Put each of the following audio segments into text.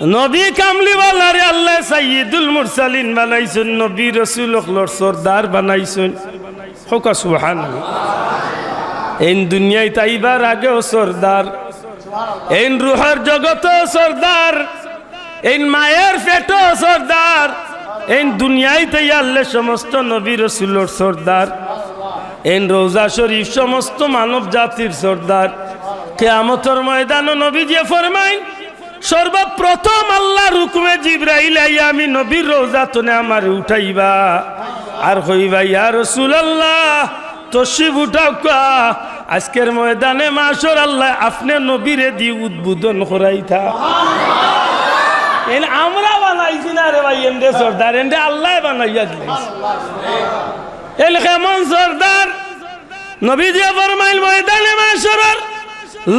নবী কামলিওয়ালারে আল্লাহ সাইয়্যিদুল মুরসালিন বানাইছেন, নবী রাসূল হকলর সরদার বানাইছেন। হোক সুবহানাল্লাহ। এই দুনিয়ায় তাইবার আগেও সরদার, এই রুহের জগতও সরদার, এই মায়ের পেটও সরদার, এই দুনিয়ায় তাই আল্লাহ সমস্ত নবী রাসূলের সরদার, এই রওজা শরীফ সমস্ত মানব জাতির সরদার। কিয়ামতের ময়দানে নবীজি ফরমায়, সর্বপ্রথম আল্লাহর হুকুমে জিবরাইল আইয়া আমি নবীর রওজাতনে আমার উঠাইবা আর কইবা, ইয়া রাসূলুল্লাহ তশরিফ উঠাও কা, আজকের ময়দানে মাশর আল্লাহ আপনি নবীরে দি উদ্বোধন করাইতা। এন আমরা বানাইছি না রে ভাই, এন্ডে সরদার এন্ডে আল্লাহ বানাইয়া দিলেন। এল কেমন সরদার? নবীজি ফরমাইল, ময়দানে মাশরের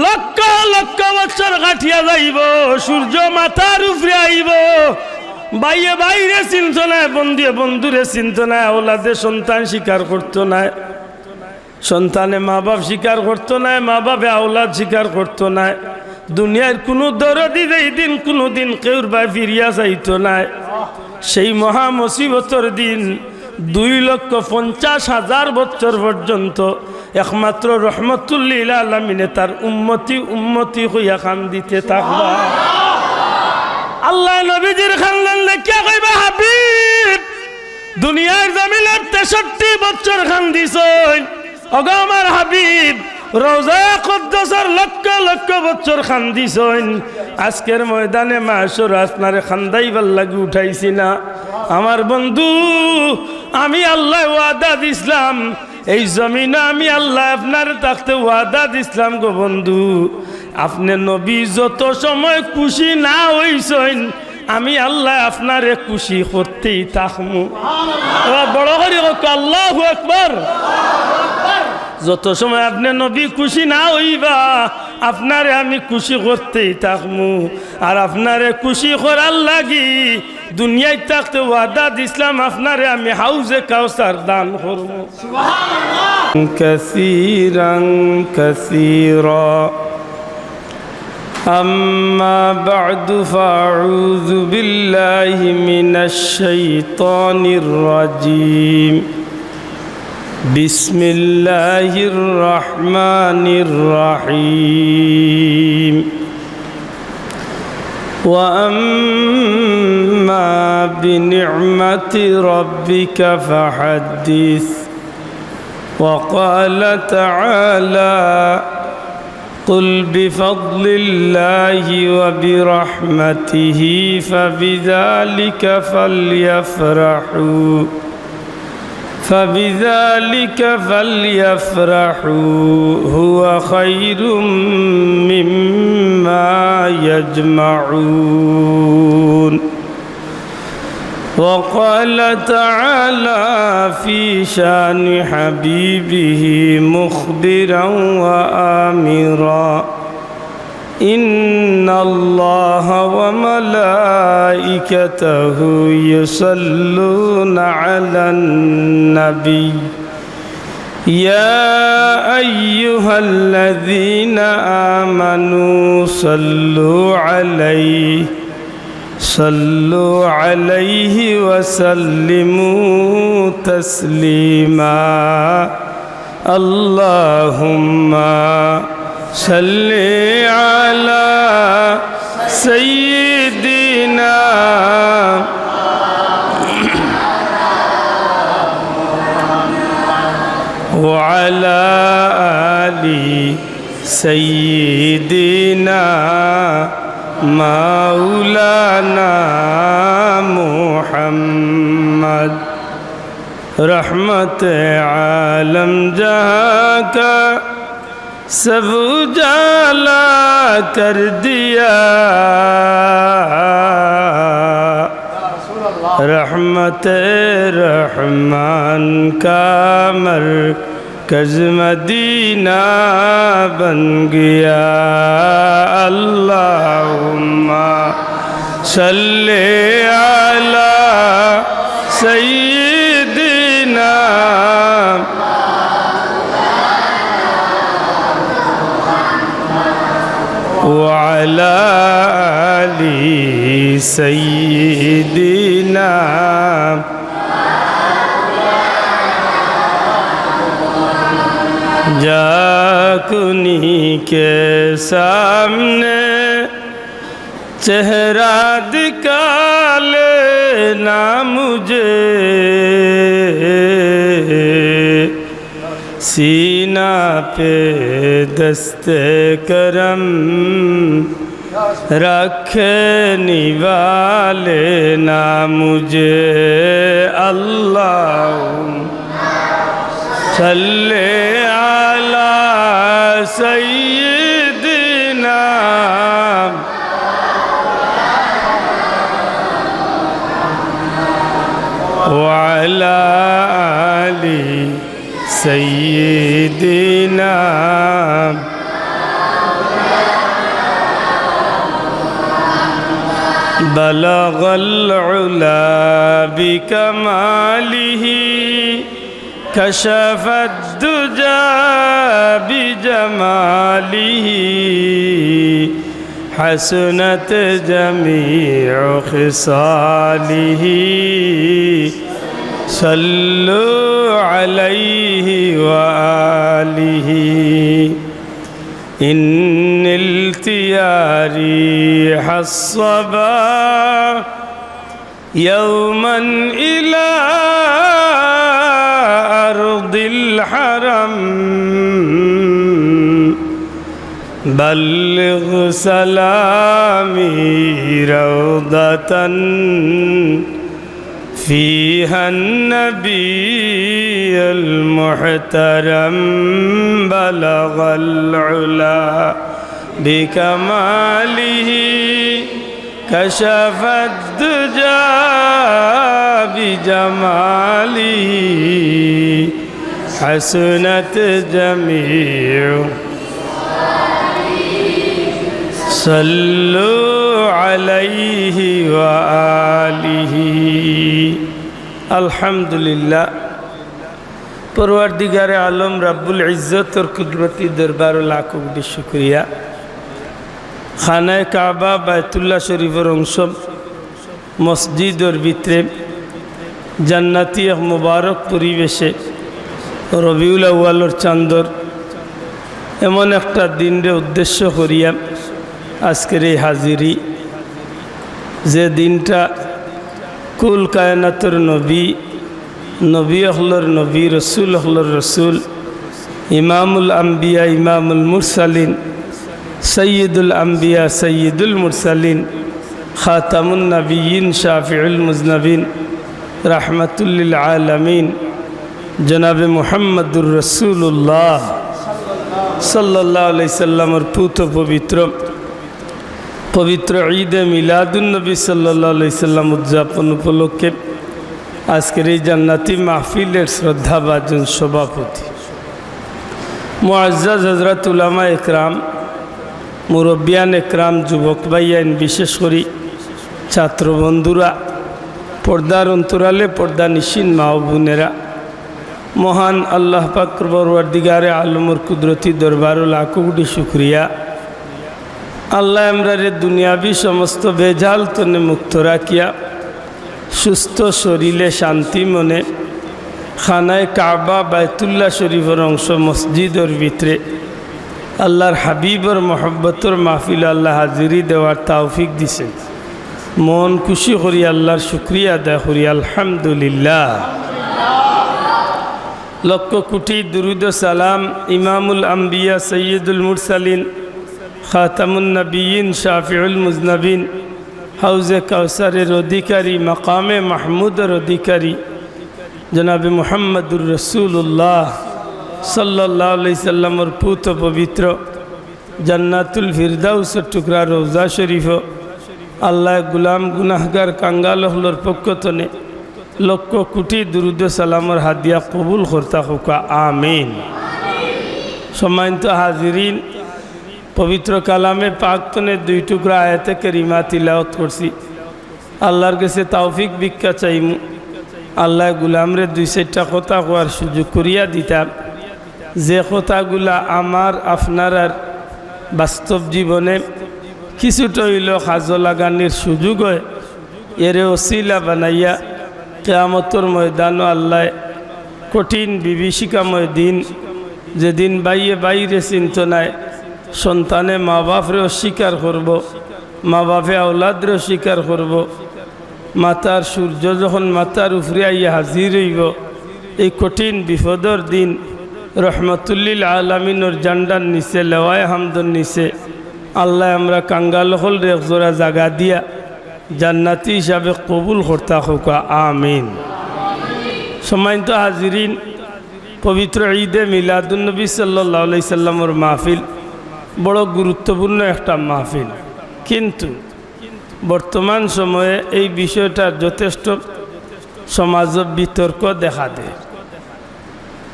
লক্ষ লক্ষ বছর কাটিয়া যাইব, সূর্য মাথার উপরে আইব, বাইয়ে বাইরে চিনত না, বন্ধুয়ে বন্ধুরে চিনত না, ওলাদে সন্তান স্বীকার করতো না, সন্তানে মা বাপ স্বীকার করতো না, মা বাপে আওলাদ স্বীকার করতো না। দুনিয়ার কোনো দরদি এই দিন কোনোদিন কেউর বা ফিরিয়া যাইতো না। সেই মহা মুসিবতর দিন 2,50,000 বছর পর্যন্ত একমাত্র রহমতুল্লিল আলামিনে তার উম্মতি উম্মতি হইয়া খান দিতে থাকবা। আল্লাহ নবীজির খানলেন লেখিয়া কইবা, হাবিব দুনিয়ার জমিনের 63 বছর খান দিছই, ওগো আমার হাবিব রওজা কুদ্দুসের লক্ষ লক্ষ বছর খান দিছইন, আজকের ময়দানে মাশর আপনারে খান্দাইবার লাগি উঠাইছি না। আমার বন্ধু, আমি আল্লাহ ওয়াদা দিছিলাম এই জমিনে, আমি আল্লাহ আপনার থাকতে ওয়াদা দিছিলাম গো বন্ধু, আপনি নবী যত সময় খুশি না হইছেন আমি আল্লাহ আপনারে খুশি করতেই থাকমু। বড় করে আল্লাহু আকবার। যত সময় আপনি নবী খুশি না হইবা আপনারে আমি খুশি করতেই থাকমু, আর আপনারে খুশি করার লাগি দুনিয়ায় থাকতে ওয়াদা দিছিলাম আপনারে আমি হাউজে কাউসার দান করবো। কাসীরান কাসীরা। أما بعد فأعوذ بالله من الشيطان الرجيم. بسم الله الرحمن الرحيم. وأما بنعمة ربك فحدث. وقال تعالى: قل بفضل الله وبرحمته فبذلك فليفرحوا هو خير مما يجمعون. وقال تعالى في شان حبيبه مخبرا وآمرا: إن الله وملائكته يصلون على النبي يا أيها الذين آمنوا صلوا عليه وسلموا تسليما. اللهم صل على سيدنا وعلى آل سيدنا مولانا محمد. رحمت عالم جہاں کا سب اجالا کر دیا. رحمت رحمان کا مرکز مدینہ بن گیا. اللہم صلی علی سیدنا وعلى وعلى آل سيدنا जाकुनी के सामने चेहरा दिखा लेना मुझे सीना पे दस्ते करम रखने वाले ना मुझे अल्लाह सल्ले अला सय्यिदिना व अला आलि सय्यिदिना बलगल उला बिकमालिही कशफ दुजा बिजमालिह हसनत जमीअ खिसालिह सल्लु अलैहि व आलिहि इन्निल तियारी हस्सबा यौमन इला अर्द الحرم بلغ سلامي روضة فيها النبي المحترم بلغ العلا بكماله كشف الدجى بجماله حسنت جميع صلوا عليه وآله الحمد لله परवरदिगार आलम रब्बुल इज्जत और कुदरती दरबार लाखों कोटी शुक्रिया खाना काबा बैतुल्लाह शरीफर अंश मस्जिद और भितरे জান্নাতি এক মুবারক পরিবেশে রবিউল আউয়ালর চাঁদর এমন একটা দিনরে উদ্দেশ্য করিয়া আজকের এই হাজিরি যে দিনটা কুল কায়নাতের নবী নবী অহলর নবী রসুল অহলর রসুল ইমামুল আম্বিয়া ইমামুল মুরসালিন সৈয়দুল আম্বিয়া সৈয়দুল মুরসালিন খাতামুন নবিয়িন শাফিউল মুজনবিন रहमतुल्लिल आलमीन जनाब मुहम्मदुर रसूलुल्लाह सल्लल्लाहु अलैहि वसल्लम और पूत पवित्र ईद मिलादुन नबी सल्लल्लाहु अलैहि वसल्लम उद्यापन उपलक्षे आजकेर এই জান্নাতি মাহফিলের শ্রদ্ধাভাজন সভাপতি মুআজ্জাজ হযরত উলামা একরাম মুরব্বিয়ান একরাম যুবক ভাইয়ান বিশেষ করে ছাত্র বন্ধুরা পর্দার অন্তরালে পর্দা নিশিন মা ও বোনেরা মহান আল্লাহ পাক পরওয়ারদিগারে আলমের কুদরতি দরবারে লাখো কোটি শুকরিয়া আল্লাহ আমরারে দুনিয়াবি সমস্ত বেজাল তনে মুক্ত রাখিয়া সুস্থ শরীরে শান্তি মনে খানায় কাবা বাইতুল্লাহ শরীফের অংশ মসজিদের ভিতরে আল্লাহর হাবিবর মহব্বতর মাহফিল আল্লাহ হাজিরি দেওয়ার তৌফিক দিছেন মন খুশি করি আল্লাহর শুকরিয়া আদায় করি আলহামদুলিল্লাহ লক্ষ কোটি দুরুদ সালাম ইমামুল আম্বিয়া সৈয়দুল মুরসালিন খাতামুন নবিয়িন শাফিউল মুজনবিন হাউজে কাউসারের অধিকারী মাকামে মাহমুদের অধিকারী জনাবে মুহাম্মদুর রসুল্লাহ সাল্লাল্লাহু আলাইহি সাল্লামের পুত পবিত্র জান্নাতুল ফিরদাউসের টুকরা রওজা শরীফ আল্লাহ গুলাম গুনাহগার কাঙ্গাল হলর পক্ষতনে লক্ষ কোটি দুরুদ সালামের হাদিয়া কবুল করতা হোকা আমিন। সম্মানিত হাজিরিন, পবিত্র কালামে পাকতনে দুই টুকরা আয়াতে কারিমা তিলাওয়াত করছি। আল্লাহর কাছে তৌফিক ভিক্ষা চাইমু আল্লাহ গুলামরে দুই চারটা কথা কোয়ার সুযোগ করিয়া দিতাম, যে কথাগুলা আমার আপনার বাস্তব জীবনে কিছুটা হইল খাজো লাগানির সুযোগ হয় এর ওসিলা বানাইয়া কিয়ামতের ময়দানও আল্লাহ কঠিন বিভীষিকাময় দিন, যেদিন বাইয়ে বাইরে চিন্ত নাই, সন্তানে মা বাপরে অস্বীকার করব, মা বাপে আওলাদরে অস্বীকার করব, মাতার সূর্য যখন মাতার উপরে আইয়া হাজির হইব, এই কঠিন বিপদর দিন রহমতুল্লিল আলমিনের জান্ডার নিচে লেওয়ায় হামদর নিচে আল্লাহ আমরা কাঙ্গাল হল রে জোড়া জাগা দিয়া জান্নাতি হিসাবে কবুল করতা হোকা আমিন। সম্মানিত হাজিরিন, পবিত্র ঈদে মিলাদুন্নবী সাল্লাল্লাহু আলাইহি সাল্লামের মাহফিল বড় গুরুত্বপূর্ণ একটা মাহফিল, কিন্তু বর্তমান সময়ে এই বিষয়টা যথেষ্ট সমাজ বিতর্ক দেখা দেয়।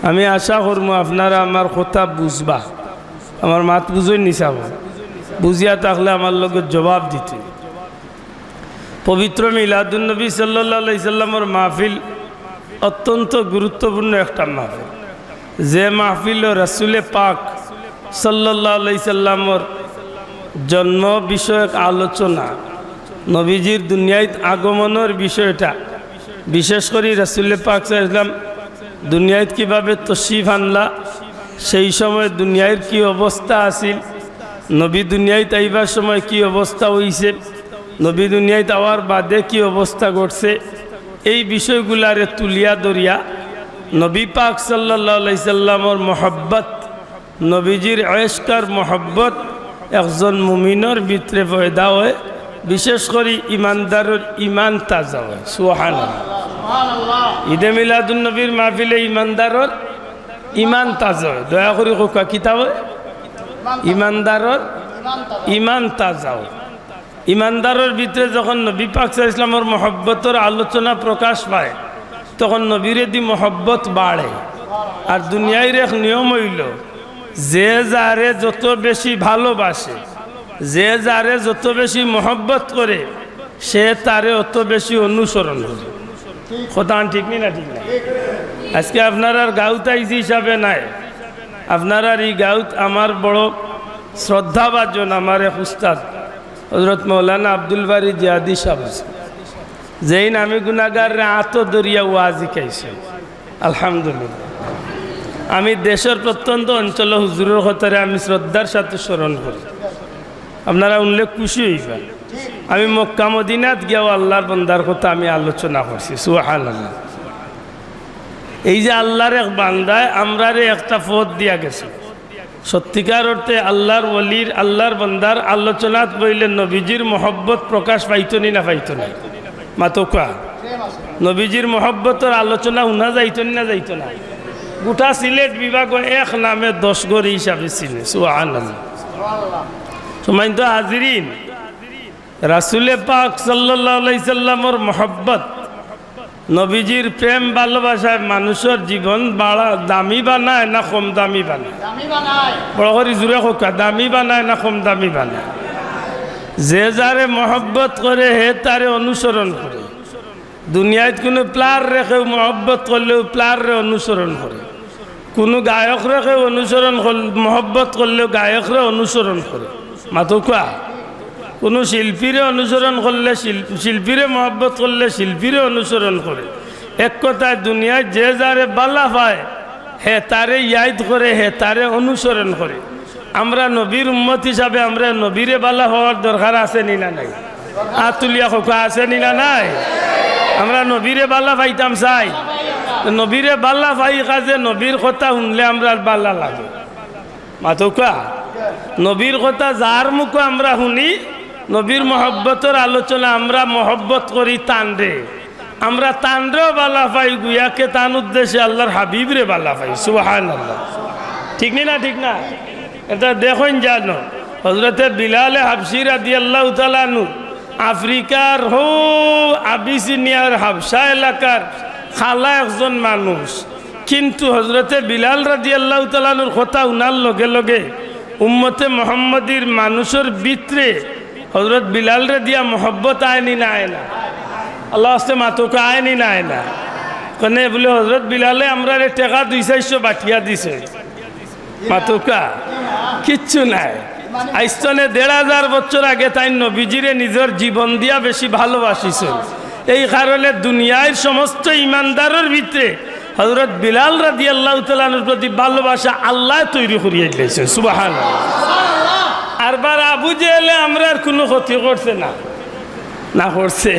আমি আশা করব আপনারা আমার কথা বুঝবা, আমার মাত বুঝই নিছাব, বুঝিয়া থাকলে আমার লগে জবাব দিতে। পবিত্র মিলাদুন্নবী সাল্লাল্লাহু আলাইহি সাল্লামের মাহফিল অত্যন্ত গুরুত্বপূর্ণ একটা মাহফিল, যে মাহফিল রাসূলে পাক সাল্লাল্লাহু আলাইহি সাল্লামের জন্ম বিষয়ক আলোচনা, নবীজির দুনিয়ায় আগমনের বিষয়টা, বিশেষ করে রাসূলে পাক সাল্লাল্লাহু আলাইহি সাল্লাম দুনিয়ায় কীভাবে তশরিফ আনলা, সেই সময় দুনিয়ার কি অবস্থা আছিল, নবী দুনিয়ায় আইবার সময় কি অবস্থা হইছে, নবী দুনিয়ায় আওয়ার বাদে কি অবস্থা ঘটছে, এই বিষয়গুলারে তুলিয়া ধরিয়া নবী পাক সাল্লাল্লাহু আলাইহি সাল্লামের মহব্বত, নবীজির ইশকার মহব্বত একজন মুমিনের ভিতরে পয়দা হয়, বিশেষ করে ইমানদারের ইমান তাজা হয়। সুবহানাল্লাহ। ঈদে মিলাদুন্নবীর মাহফিলে ইমানদারের ইমান তাজা হয়। দয়া করে কোকা কিতাব ইমানদারের ইমান তাজা হয়। ইমানদারের ভিতরে যখন নবী পাক সাল্লাল্লাহু আলাইহি সাল্লামের মহব্বতের আলোচনা প্রকাশ পায়, তখন নবীরে দি মহব্বত বাড়ে। আর দুনিয়ার এক নিয়ম হইল, যে যারে যত বেশি ভালোবাসে, যে যারে যত বেশি মহব্বত করে, সে তারে অত বেশি অনুসরণ করে। কথা ঠিক নি না? ঠিক না? আজকে আপনার গাউত আইসি হিসাবে নাই, আপনার এই গাউত আমার বড় শ্রদ্ধাভাজন আমার এক উস্তাদ হযরত মৌলানা আব্দুল বারী জিয়াদি সাহেব, যেই নামে গুনাহগার আত দরিয়া ওয়াজি খাইছে। আলহামদুলিল্লাহ, আমি দেশের প্রত্যন্ত অঞ্চল হুজুরের কথারে আমি শ্রদ্ধার সাথে স্মরণ করি, আপনারা উল্লেখ খুশি হইবেন। আমি মক্কা মদিনাত গিয়াও আল্লাহর বান্দার কথা আমি আলোচনা করছি। সুবহানাল্লাহ। এই যে আল্লাহর এক বান্দায় আমরারে একটা পথ দিয়া গেছে, সত্যিকার অর্থে আল্লাহর ওলির আল্লাহর বান্দার আলোচনাত বইলে নবীজির মহব্বত প্রকাশ পাইতো নি না পাইতো না? মাতোকা নবীজির মহব্বতের আলোচনা উনা যাইতো না যাইতো না? গোটা সিলেট বিভাগ এক নামে 10 গড়ি হিসাবে চিনে। সুবহানাল্লাহ। সম্মানিত হাজিরিন, রাসূলে পাক সাল্লাল্লাহু আলাইহি সাল্লামের মহব্বত, নবীজির প্রেম ভালোবাসায় মানুষের জীবন বাড়া দামি বানায় না কম দামি বানায়? বড় করে জুড়ে হোক, দামি বানায় না কম দামি বানায়? যে যারে মহব্বত করে হে তারে অনুসরণ করে। দুনিয়ায় কোনো প্লার রেখেও মহব্বত করলেও প্লার রে অনুসরণ করে, কোনো গায়ক রেখেও অনুসরণ মহব্বত করলেও গায়করে অনুসরণ করে। মাতোকা কোনো শিল্পীরে অনুসরণ করলে শিল্পীরে মহব্বত করলে শিল্পীরে অনুসরণ করে। এক কথায় দুনিয়ায় যে যারে বালা পায় হে তারে ইয়াদ করে, হে তারে অনুসরণ করে। আমরা নবীর উম্মত হিসাবে আমরা নবীরে বালা হওয়ার দরকার আছে নি না নাই? আতুলিয়া খোকা আছে নি না নাই? আমরা নবীরে বালা পাইতাম চাই, নবীরে বালা পাই কাজে নবীর কথা শুনলে আমরা বালা লাগে। মাতোকা নবীর কথা যার মুখ আমরা শুনি, নবীর মহব্বতের আলোচনা আমরা মহব্বত করি তানরে, আমরা তানরেও বালা পাই গুয়াকে তান উদ্দেশ্যে আল্লাহর হাবিবরে বালা পাই। সুবহানাল্লাহ। ঠিক না? ঠিক না? এটা দেখুন জানো, হযরতে বিলালে হাবশী রাদিয়াল্লাহু তাআলা আনহু আফ্রিকার হো আবিসিনিয়ার হাবশা এলাকার খালা একজন মানুষ, কিন্তু হযরতে বিলাল রাদিয়াল্লাহু তাআলা আনহুর কথা উনার লগে লগে উম্মতে মুহাম্মদীর মানুষের ভিতরে হযরত বিলাল রে দিয়া মহব্বত আয়নি না আয় না? আল্লাহ আস্তে মাতোকা আয়নি না আয় না? কেনে বলে হযরত বিলালে আমরা টাকা 200-400 বাটিয়া দিছে। মাতোকা কিচ্ছু নাই, আইস্তনে 1500 বছর আগে তাই নবীজিরে নিজের জীবন দিয়া বেশি ভালোবাসিছেন। এই কারণে দুনিয়ার সমস্ত ইমানদারের ভিতরে হযরত বিলাল রাদিয়াল্লাহু তাআলার প্রতি ভালোবাসা আল্লাহ তৈরি করিয়ে দিয়েছে। সুবহানাল্লাহ। আরবার আবু জেহেলে আমরার কোনো ক্ষতি করছে না, না করছে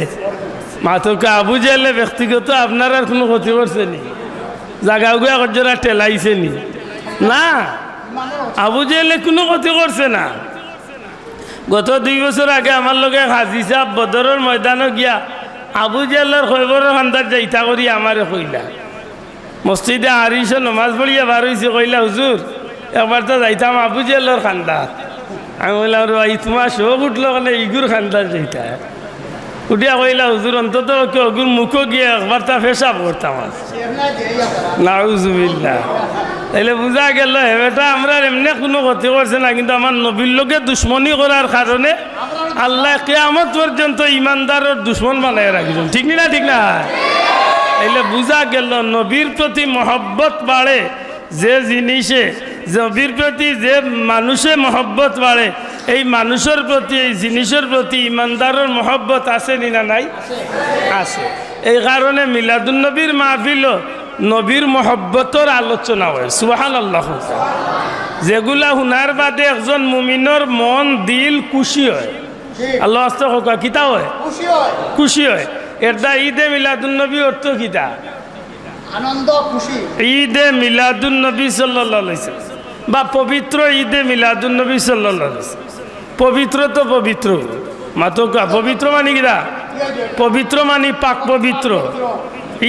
মাত্রকে আবু জেহেলে ব্যক্তিগত আপনার আর কোনো ক্ষতি করছে নি, জাগা গুয়া করজোরা টেলাইছে নি? না, আবু জেহেলে কোনো ক্ষতি করছে না। গত 2 বছর আগে আমার লগে হাজি সাহেব বদরের ময়দানে গিয়া আবু জেহেলের খৈবরের খান্দার যাইতা করি আমারে কইলা, মসজিদে আরিশে নমাজ পড়িয়া বার হয়েছে, কইলা হুজুর একবার তো যাইতাম আবু জেহেলের খান্দার। আমি বললাম ভাই তোমার শোক উঠলো কেন ইগুর খান্দার যাইতা? উঠিয়া কইলা হুজুর অন্তত অগুর মুখো গিয়ে একবার তা পেশাব করতাম। নাউজুবিল্লাহ। তাইলে বুঝা গেল এটা আমরা এমনি কোনো ক্ষতি করছে না, কিন্তু আমার নবীর লোকে দুশ্মনী করার কারণে আল্লাহ কিয়ামত পর্যন্ত ইমানদারের দুশ্মন বানায় রাখছেন। ঠিক না? ঠিক না? তাইলে বুঝা গেল নবীর প্রতি মহব্বত বাড়ে যে জিনিসে, নবীর প্রতি যে মানুষে মহব্বত বাড়ে, এই মানুষের প্রতি এই জিনিসের প্রতি ইমানদারের মহব্বত আছে না নাই? আছে। এই কারণে মিলাদুন নবীর মাহফিল নবীর মহব্বতর আলোচনা হয়। সুবহানাল্লাহ। যেগুলা শুনার বাদে একজন মুমিনের মন দিল খুশি হয়। আল্লাহ আস্তে হোকা কিতা হয়? খুশি হয়। এটা ঈদে মিলাদুন নবী অর্থ কিতা? আনন্দ, খুশি। ঈদে মিলাদুন নবী সাল্লাল্লাহু আলাইহি ওয়াসাল্লাম বা পবিত্র ঈদে মিলাদুন নবী সাল্লাল্লাহু আলাইহি ওয়াসাল্লাম। পবিত্র তো পবিত্র মাতকা, পবিত্র মানে কিরা? পবিত্র মানে পাক পবিত্র।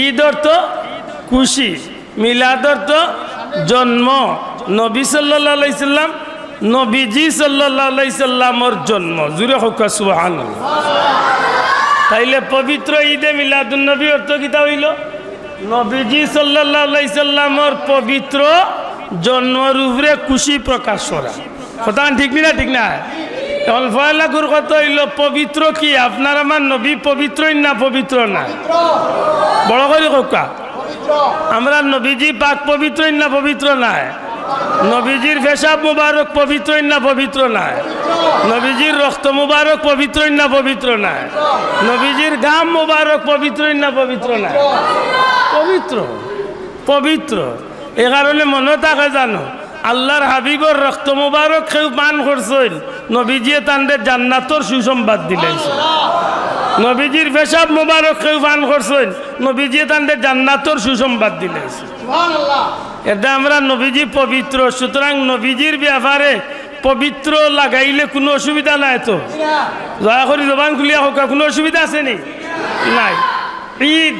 ঈদ অর্থ খুশি, মিলাদ অর্থ জন্ম। নবী সাল্লাল্লাহু আলাইহি সাল্লাম, নবীজি সাল্লাল্লাহু আলাইহি সাল্লামর জন্ম। জুরে হোক সুবহানাল্লাহ। তাইলে পবিত্র ঈদে মিলাদুন নবী অর্থ কিতা হইল? নবীজি সাল্লাল্লাহু আলাইহি সাল্লামর পবিত্র জন্মর উপরে খুশি প্রকাশ করা। কথা ঠিক না? ঠিক না? এখন ফয়লাগুর কথা হইল পবিত্র কি? আপনার আমার নবী পবিত্র না পবিত্র না? বড় করে কোকা আমরা নবীজি পাক পবিত্র না পবিত্র নাই? নবীজির পেশাব মুবারক পবিত্র না পবিত্র নাই? নবীজির রক্ত মুবারক পবিত্র না পবিত্র নাই? নবীজির ঘাম মুবারক পবিত্র না পবিত্র নাই? পবিত্র, পবিত্র। এ কারণে মনে থাকে জানো, আল্লাহর হাবিবর রক্ত মুবারক কেউ পান করছেন, নবীজিয়ে তাদের জান্নাতর সুসংবাদ দিলেছে। নবীজির পেশাব মুবারক কেউ পান করছেন, নবীজিয়ে তাদের জান্নাতর সুসংবাদ দিলেছে। এটা আমরা নবীজি পবিত্র, সুতরাং নবীজির ব্যাপারে পবিত্র লাগাইলে কোনো অসুবিধা নাই তো? দয়া করে জবান খুলিয়া হোক, কোনো অসুবিধা আছে নি? নাই। ঈদ,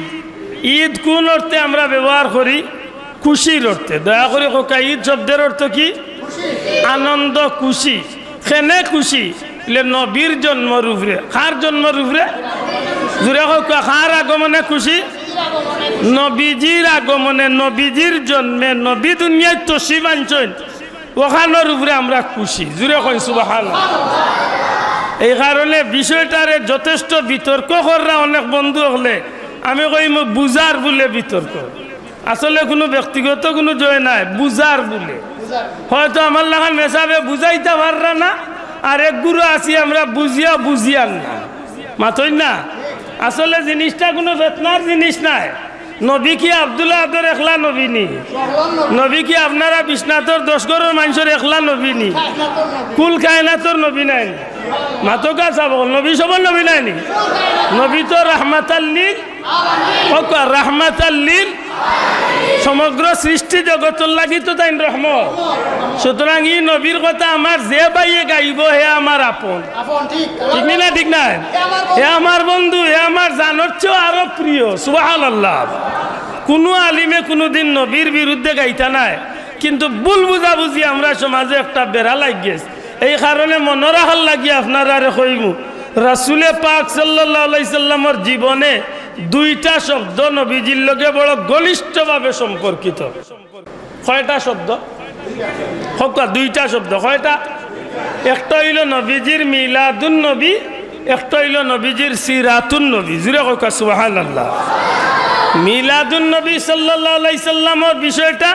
ঈদ কোন অর্থে আমরা ব্যবহার করি? খুশির অর্থে। দয়া করে কোকা ঈদ শব্দের অর্থ কি? আনন্দ, খুশি। কেনে খুশি? নবীর জন্মর উপরে। কার জন্মর উপরে? জুড়ে কোকা কার আগমনে খুশি? নবীজির আগমনে, নবীজির জন্মে, নবী দুনিয়ায় তশরিফ আনছেন, ওখানোর উপরে আমরা খুশি। জুড়ে কই সুবহানাল্লাহ। এই কারণে বিষয়টারে যথেষ্ট বিতর্ক করা অনেক বন্ধু হলে আমি কই বুঝার বলে বিতর্ক, আসলে কোনো ব্যক্তিগত কোনো জয় নাই, বুঝার বলে। হয়তো আমার লাগান মেসাবে বুঝাইতে পাররা না, আর এক গুরু আছি আমরা বুঝিয়া বুঝিয়ান না, মাতই না। আসলে জিনিসটা কোনো বেতনার জিনিস নাই। নবী কি আব্দুল্লাহ আদর একলা নবী নি? নবী কি আপনারা বিশ্বনাথর 10 ঘরের মানুষের একলা নবী নি? কুল কায়নাতর নবী নাই? মাতকা চাব নবী সবর নবী নাই নি? নবী তো রাহমাতাল লিল আলামিন, রাহমাতাল লিল সমগ্র সৃষ্টি জগতের লাগি তো তাই রহমত। সুতরাং এই নবীর কথা আমার যে বাইয়ে গাইব হে আমার আপন। ঠিক না? ঠিক না? হে আমার বন্ধু, হে আমার জানোর চেয়েও আরো প্রিয়। সুবহানাল্লাহ। কোনো আলিমে কোনোদিন নবীর বিরুদ্ধে গাইতা নাই, কিন্তু ভুল বুঝাবুঝি আমরা সমাজে একটা বেড়া লাগিয়েছে। এই কারণে মনে রাখার লাগি আপনারা কইমু, রাসূলে পাক সাল্লাল্লাহু আলাইহি সাল্লামের জীবনে 2টা শব্দ নবীজির লগে বড় ঘনিষ্ঠভাবে সম্পর্কিত। কয়টা শব্দ? 2টা শব্দ। কয়টা? একটা হইল নবীজির মিলাদুন নবী, একটা হইল নবীজির সিরাতুন নবী। জুড়ে কয় সুবহানাল্লাহ। মিলাদুন নবী সাল্লাল্লাহু আলাইহি সাল্লামের বিষয়টা,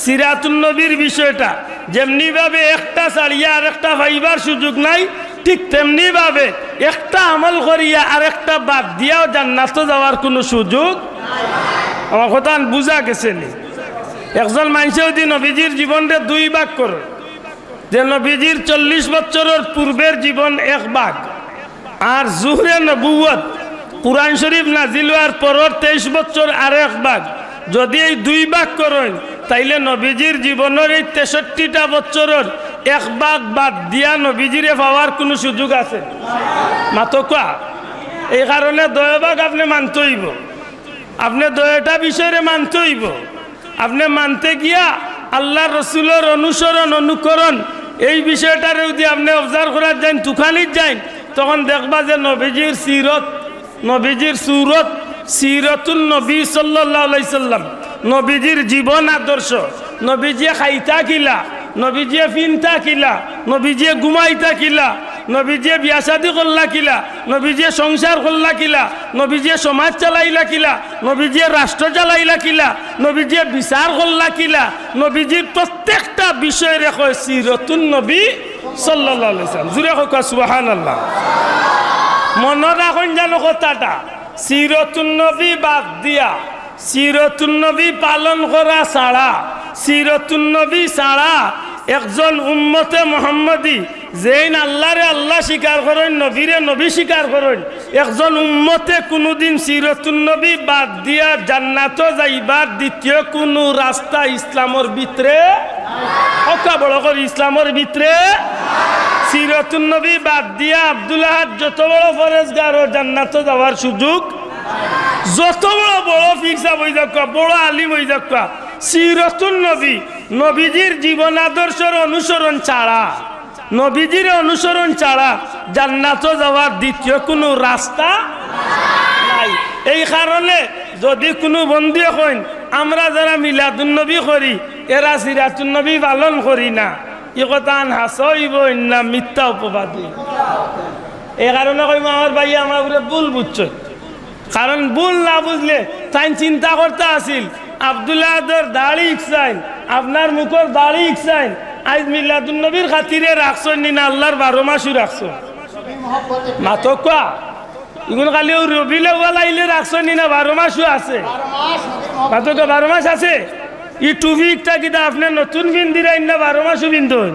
সিরাতুন নবীর বিষয়টা যেমনি ভাবে একটা ছাড়িয়া আর একটা পাইবার সুযোগ নাই, ঠিক তেমনি ভাবে একটা আমল করিয়া আর একটা বাদ দিয়াও জান্নাত যাওয়ার কোনো সুযোগ। আমার কথা বুঝা গেছে নি? একজন মানুষে যদি নবীজির জীবনটা দুই ভাগ করে, যে নবীজির 40 বছরের পূর্বের জীবন এক ভাগ, আর জুহরে নবুয়ত কুরআন শরীফ নাজিল হওয়ার পরের 23 বছর আর এক ভাগ, যদি এই দুই ভাগ করেন তাইলে নবীজির জীবনের এই 63টা বছরের এক ভাগ বাদ দিয়া নবীজিরে পাওয়ার কোনো সুযোগ আছে? মাতকা এই কারণে দয় ভাগ আপনি মানতে হইব, আপনি দয়টা বিষয়ে মানতে হইব। আপনি মানতে গিয়া আল্লাহ রসুলের অনুসরণ অনুকরণ এই বিষয়টার যদি আপনি অবজার্ভ করার যান, তুখানির যান, তখন দেখবা যে নবীজির সিরত, নবীজির সুরত, সিরতুল নবী সাল্লাল্লাহু আলাইহি সাল্লাম, নবীজির জীবন আদর্শ, নবীজিয়ে খাইতা কিলা, নবীজিয়ে ফিনতা কিলা, নবীজিয়ে ঘুমাইতা কিলা, নবীজিয়ে বিয়া শাদী করলা কিলা, নবীজিয়ে সংসার করলা কিলা, নবীজিয়ে সমাজ চালাইলা কিলা, নবীজিয়ে রাষ্ট্র চালাইলা কিলা, নবীজিয়ে বিচার করলা কিলা, নবীজির প্রত্যেকটা বিষয় রেখো সিরতুন নবী সাল্লাল্লাহু আলাইহি সাল্লাম। জুড়ে হোক সুবহানাল্লাহ। মনে রাখুন জানো কথাটা, সিরতুন নবী বাদ দিয়া, সিরতুন নবী পালন করা ছাড়া, সিরতুন নবী ছাড়া একজন উম্মতে মুহাম্মদী যেইন আল্লাহরে আল্লাহ স্বীকার করেন, নবীরে নবী স্বীকার করেন, একজন উম্মতে কোনোদিন সিরতুন নবী বাদ দিয়া জান্নাত যাইবার দ্বিতীয় কোনো রাস্তা ইসলামের ভিতরে, অকা বড় করে ইসলামের ভিতরে সিরতুন নবী বাদ দিয়া আব্দুল্লাহ যত বড় ফরেজগার ও জান্নাত যাওয়ার সুযোগ, যত বড় বড় ফিরসা বই যাক, বড় আলিম হই যাক, সিরতুন নবী নবীজির জীবন আদর্শের অনুসরণ ছাড়া, নবীজির অনুসরণ ছাড়া জান্নাত যাওয়ার দ্বিতীয় কোনো রাস্তা নাই। এই কারণে যদি কোনো বন্ধু হন আমরা যারা মিলাদুন নবী করি, এরা সিরাতুন নবী পালন করি না, এ কথা হাসইব না মিথ্যা উপবাদী। এই কারণে কইম আমার ভাই আমার উপরে ভুল বুঝছ, কারণ ভুল না বুঝলে তাই চিন্তা করতে আসিল আব্দুল্লাহর দাড়ি ইকসাইন, আপনার মুখের দাড়ি ইকসাইন, আজ মিলাদুন নবীর খাতিরে রাখছেন নি না আল্লাহর 12 মাসও রাখছেন? মাতকা এগুলো খালি রবিলে ওয়ালাইলে রাখছেন নি না 12 মাসও আছে? মাতকা 12 মাস আছে। ই টুপিটা কিনা আপনার নতুন বিন্দিরাই না 12 মাসও বিন্দুন?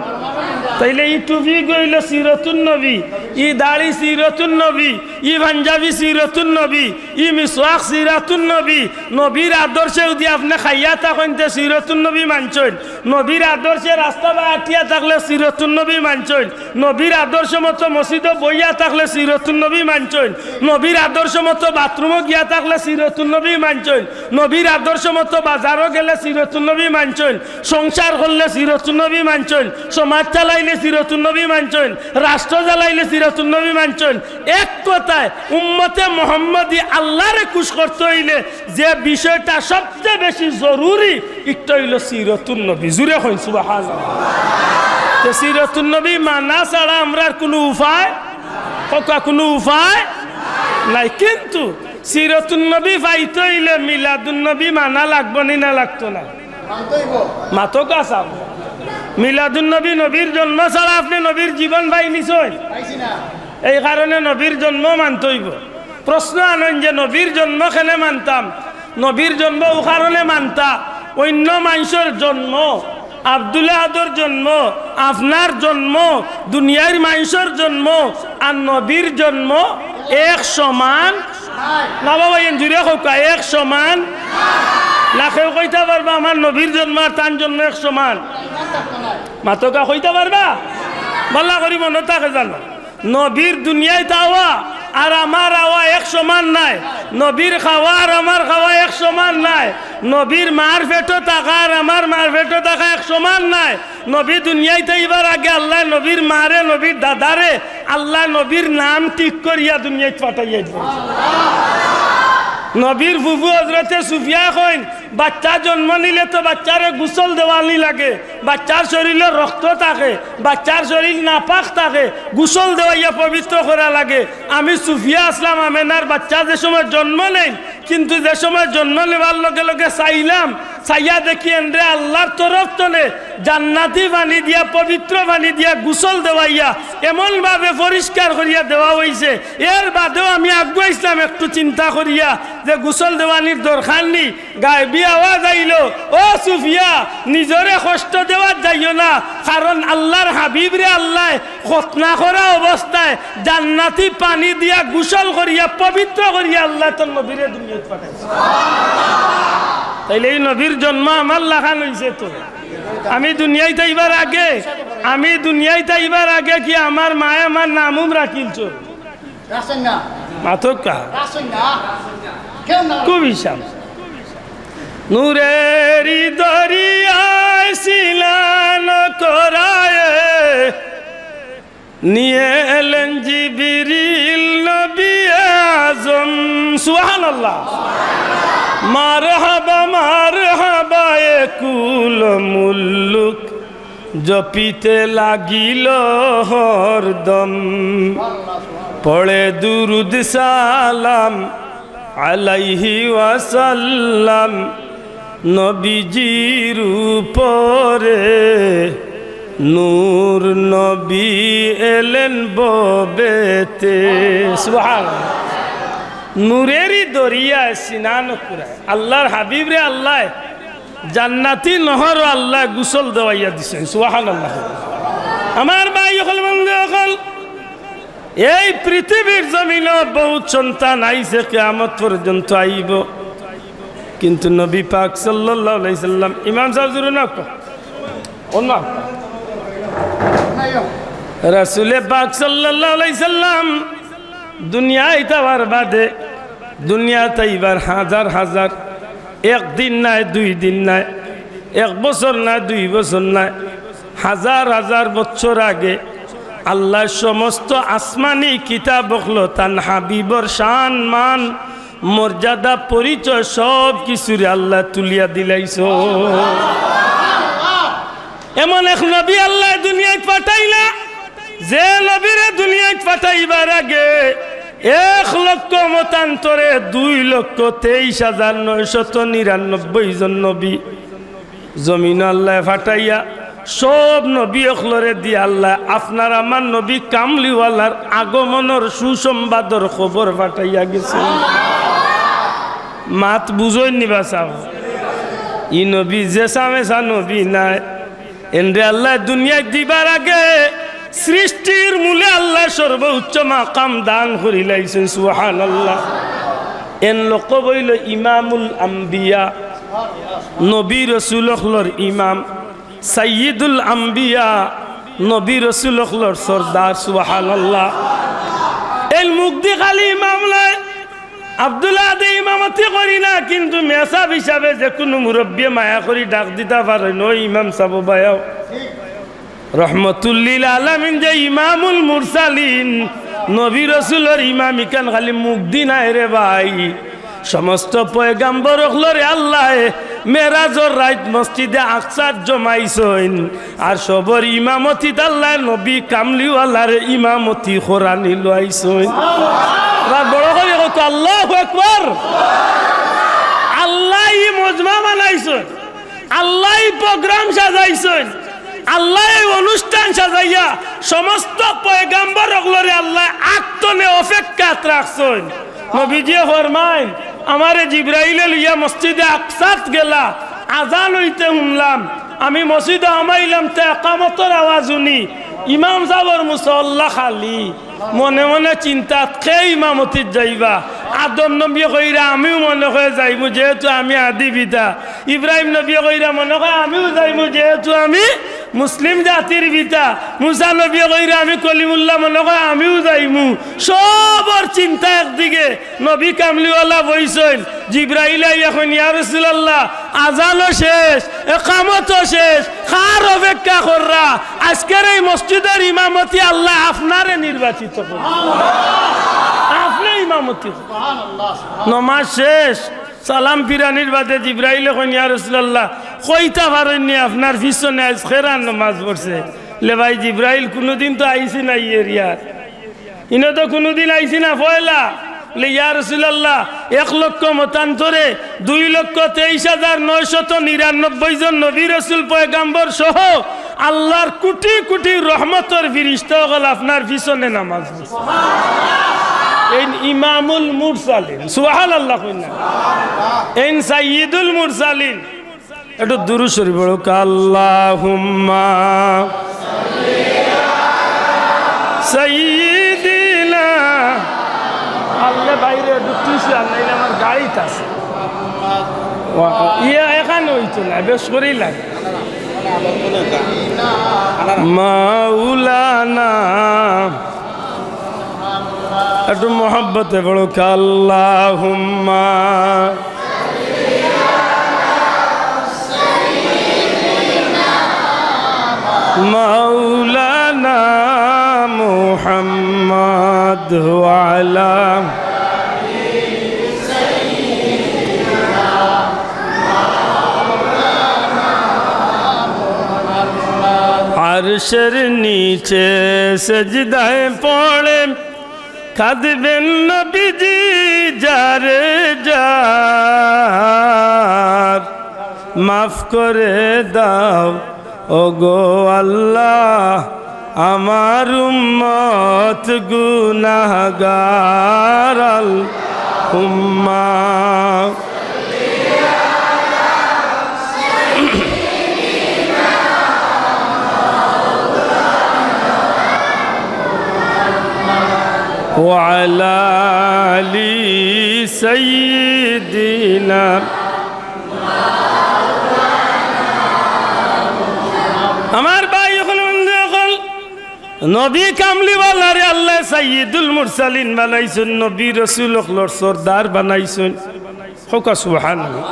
তাইলে ই টুপি গইল সিরতুন নবী, ই দাড়ি সিরতুন নবী, ই পাঞ্জাবি সিরতুন নবী, ই মিসওয়াক সিরাতুন নবী। নবীর আদর্শে যদি আপনি খাইয়া থাকেন তে সিরতুন নবী মানছেন, নবীর আদর্শে রাস্তা বা আটিয়া থাকলে সিরতুন নবী মানছেন, নবীর আদর্শ মতো মসজিদে বইয়া থাকলে সিরতুন নবী মানছেন, নবীর আদর্শ মতো বাথরুমে গিয়া থাকলে সিরতুন নবী মানছেন, নবীর আদর্শ মতো বাজারও গেলে সিরতুন নবী মানছেন, সংসার করলে সিরতুন নবী মানছেন, সমাজ চালাইলে সিরতুন নবী মানছেন, রাষ্ট্র চালাইলে সিরতুন নবী মানছেন। এক কথায় উম্মতে মুহাম্মদী আল্লাহরে খুশ করতে হইলে যে বিষয়টা সবচেয়ে বেশি জরুরি একটা হইল সিরতুন নবী। জুড়ে হইন সুবহানাল্লাহ। তো সিরতুন নবী মানা ছাড়া আমরা কোনো উপায়, কোনো উপায় নাই। কিন্তু সিরতুন নবী পাইতে হইলে মিলাদুন নবী মানা লাগবো নি না লাগতো না? মাতকা সাব মিলাদুন নবী, নবীর জন্ম ছাড়া আপনি নবীর জীবন ভাই নিশ্চয়, এই কারণে নবীর জন্ম মানতে হইব। প্রশ্ন আনেন যে নবীর জন্ম কেনে মানতাম? নবীর জন্ম ও কারণে মানতা, অন্য মানুষের জন্ম, আব্দুল্লাহর জন্ম, আপনার জন্ম, দুনিয়ার মানুষের জন্ম আর নবীর জন্ম এক সমান না বাবা? জুড়ে হোক এক সমান না? কেউ কইতে পারবা আমার নবীর জন্ম আর তার জন্ম এক সমান? মাতকা কইতে পারবা? বল্লা করি মনে থাকে জানো, নবীর দুনিয়ায় তাওয়া আর আমার আওয়া এক সমান নাই, নবীর খাওয়া আর আমার খাওয়া এক সমান নাই, নবীর মার পেটো থাকা আর আমার মার পেটো থাকা এক সমান নাই। নবী দুনিয়ায় তাইবার আগে আল্লাহ নবীর মারে, নবীর দাদারে আল্লাহ নবীর নাম ঠিক করিয়া দুনিয়ায় পাঠাইয়া দিল। নবীর ফুফু হজরতে সুফিয়া কইন বাচ্চা জন্ম নিলে তো বাচ্চারে গোসল দেওয়ানি লাগে, বাচ্চার শরীরে রক্ত থাকে, বাচ্চার শরীর নাপাক থাকে, গোসল দেওয়াইয়া পবিত্র করা লাগে। আমি সুফিয়া আসলাম আমেনার বাচ্চা যে সময় জন্ম নেই, কিন্তু যে সময় জন্ম নেওয়ার লগে লগে চাইলাম চাইয়া দেখি এন্দ্রে আল্লাহর তরফ তনে জান্নাতি পানি দিয়া পবিত্র পানি দিয়া গোসল দেওয়াইয়া এমন ভাবে পরিষ্কার করিয়া দেওয়া হয়েছে। এর বাদেও আমি আগুয়াইছিলাম একটু চিন্তা করিয়া যে গোসল দেওয়ানির দরকার নেই, গায়েবী আওয়াজ আইল, ও সুফিয়া নিজরে কষ্ট দেওয়া যাইও না, কারণ আল্লাহর হাবিবরে আল্লাহ খতনা করা অবস্থায় জান্নাতি পানি দিয়া গোসল করিয়া পবিত্র করিয়া আল্লাহ তোর নবীরে দুনিয়াতে পাঠাইছে। তাইলে এই নবীর জন্ম আমার লাগান হয়েছে। তো আমি দুনিয়ায় তাইবার আগে কি আমার মায় আমার নামুম রাখিলছ মাথকা খুব হিসাব নূরেরি দরিয়ায় সিলান করায় নিয়ে এলেন জিবরিল নবী আজম। সুবহানাল্লাহ। মারহাবা মারহাবা এ কুল মুল্লুক জপিতে লাগিল হরদম, পড়ে দুরুদ সালাম আলাইহি ওয়াসাল্লাম নবীজির উপরে, নূর নবী এলেন ববেতে। সুবহানাল্লাহ। নূরেরই দরিয়ায় স্নান করায় আল্লাহর হাবিবরে আল্লাহ জান্নাতি নহর আল্লাহ গোসল দেওয়াইয়া দিছেন। সুবহানাল্লাহ। আমার ভাই হল বন্ধু হল, এই পৃথিবীর জমিন বহুত সন্তান আইছে, কিয়ামত পর্যন্ত আইব, কিন্তু নবী পাক সাল্লাল্লাহু আলাইহি সাল্লাম ইমাম সাহেব না রাসূলে পাক সাল্লাল্লাহু আলাইহি সাল্লাম দুনিয়ায় তাওয়ার বাদে দুনিয়াতে এবার হাজার হাজার, একদিন নাই, 2 দিন নাই, 1 বছর নাই, 2 বছর নাই, হাজার হাজার বছর আগে আল্লাহ সমস্ত আসমানি কিতাব হলো তান হাবিবর শান মান মর্যাদা পরিচয় সব কিছুরে আল্লাহ তুলিয়া দিলাইছ। এমন এক নবী আল্লাহ দুনিয়ায় পাঠাইলা, যে নবীরে দুনিয়ায় পাঠাইবার আগে 1 লক্ষ মতান্তরে 2,23,999 জন নবী জমিন আল্লাহ ফাটাইয়া সব নবী অখলরে দিয়ে আল্লাহ আপনার আমার নবী কামলিওয়ালার আগমনের সুসংবাদর খবর ফাটাইয়া গেছে। মাত বুঝই নিবা চাও, ই নবী যে সামেসা নবী নাই। এন্ডে আল্লাহ দুনিয়ায় দিবার আগে সৃষ্টির মূলে আল্লাহ সর্বোচ্চ মাকাম দান করিলাইছেন। সুবহানাল্লাহ। এন লোক বইল ইমামুল আম্বিয়া, নবী রসুল হলর ইমাম, সাইয়্যিদুল আম্বিয়া, নবী রসুল হলর সরদার। সুবহানাল্লাহ। এই মুক্তি খালি ইমাম লয়, আব্দুল্লাহ দে ইমামতি করি না, কিন্তু মেসাব হিসাবে যে কোনো মুরব্বী মায়া করি ডাক দিতে পারে নয় ইমাম সাবু বায়াও রহমতুল্লিল আলামিন যে ইমামুল মুরসালিন নবী রসুলের ইমাম ইকান খালি মুক্তি নাই রে ভাই। সমস্ত পয়গাম্বর হলরে আল্লাহ মেরাজর রাত মসজিদে আকসার জমাইছেন, আর সবর ইমামতি আল্লাহ নবী কামলিওয়ালার ইমামতি খোরানি লাইছেন। বড় করে কত আল্লাহু আকবার। আল্লাহ মজমা বানাইছেন, আল্লাহ প্রোগ্রাম সাজাইছেন, আল্লাহ অনুষ্ঠান সাজাইয়া সমস্ত পয়গাম্বর হলরে আল্লাহ আক্তনে অপেক্ষাত রাখছেন। নবীজি ফরমাইন, আমারে জিবরাইলে লইয়া মসজিদে আকসাত গেলা, আজান হইতে শুনলাম, আমি মসজিদে আমাইলাম তে একামতর আওয়াজ শুনি ইমাম সাহেবের মুসল্লা খালি। মনে মনে চিন্তাত খেয়ে ইমামতিত যাইবা। আদম নবী কইরা আমিও মনে করে যাইবো, যেহেতু আমি আদি পিতা। ইব্রাহিম নবী কইরা মনে করে আমিও যাইবো, যেহেতু আমি মুসলিম জাতির পিতা। মুসা নবী কইরা আমি কলিমুল্লাহ মনে করে আমিও যাইমু। সবর চিন্তা একদিকে, নবী কামলিওয়ালা বইছেন। জিবরাইল এখন ইয়া রাসূলুল্লাহ আজানও শেষ, একামতও শেষ, কার অপেক্ষা কররা? আজকের এই মসজিদের ইমামতি আল্লাহ আপনারে নির্বাচিত করুন, আপনি ইমামতি। নমাজ শেষ, সালাম ফিরানির বাদে জিবরাইল এখন ইয়া রাসূলুল্লাহ কইতা পারেননি আপনার পিছনে আজ খেরান নামাজ পড়ছে। লে ভাই জিবরাইল কোনোদিন তো আইসি না এরিয়ার, ইনো তো কোনোদিন আইসি না। পয়লা ইয়া রাসূলুল্লাহ 1 লক্ষ মতান্তরে 2,23,999 জন নবী রাসূল পয়গাম্বর সহ আল্লাহর কোটি কোটি রহমতের ফেরেশতা হল আপনার পিছনে নামাজ পড়ছে। সুবহানাল্লাহ। এই ইমামুল মুরসালিন, সুবহানাল্লাহ কইনা, এই সাইয়্যিদুল মুরসালিন। একটু দুরূদ শরীফ পড়ো। আল্লাহুম্মা সাইয়্যিদিনা, আল্লাহ বাইরে ঢুকতেছি, আল্লাহ আমার গাড়িতে আছে, ইয়া এখানে হইতো না, বেশ করেই লাগে। মাওলানা, একটু মোহাব্বতে বড়। আল্লাহুম্মা মাওলানা মুহাম্মদ ওয়া আলা আরশের নিচে সেজদায় পড়ে কাঁদবেন নবীজি যারে যার, মাফ করে দাও ওগো আল্লাহ আমার উম্মত গুনাহগার। আল্লাহুম্মা وعلى آل سيدنا আমার ভাই হল নবী কামলিওয়ালারে আল্লাহ সাইয়্যিদুল মুরসালিন বানাইছেন, নবী রাসূল হলর সরদার বানাইছেন। হোক সুবহানাল্লাহ।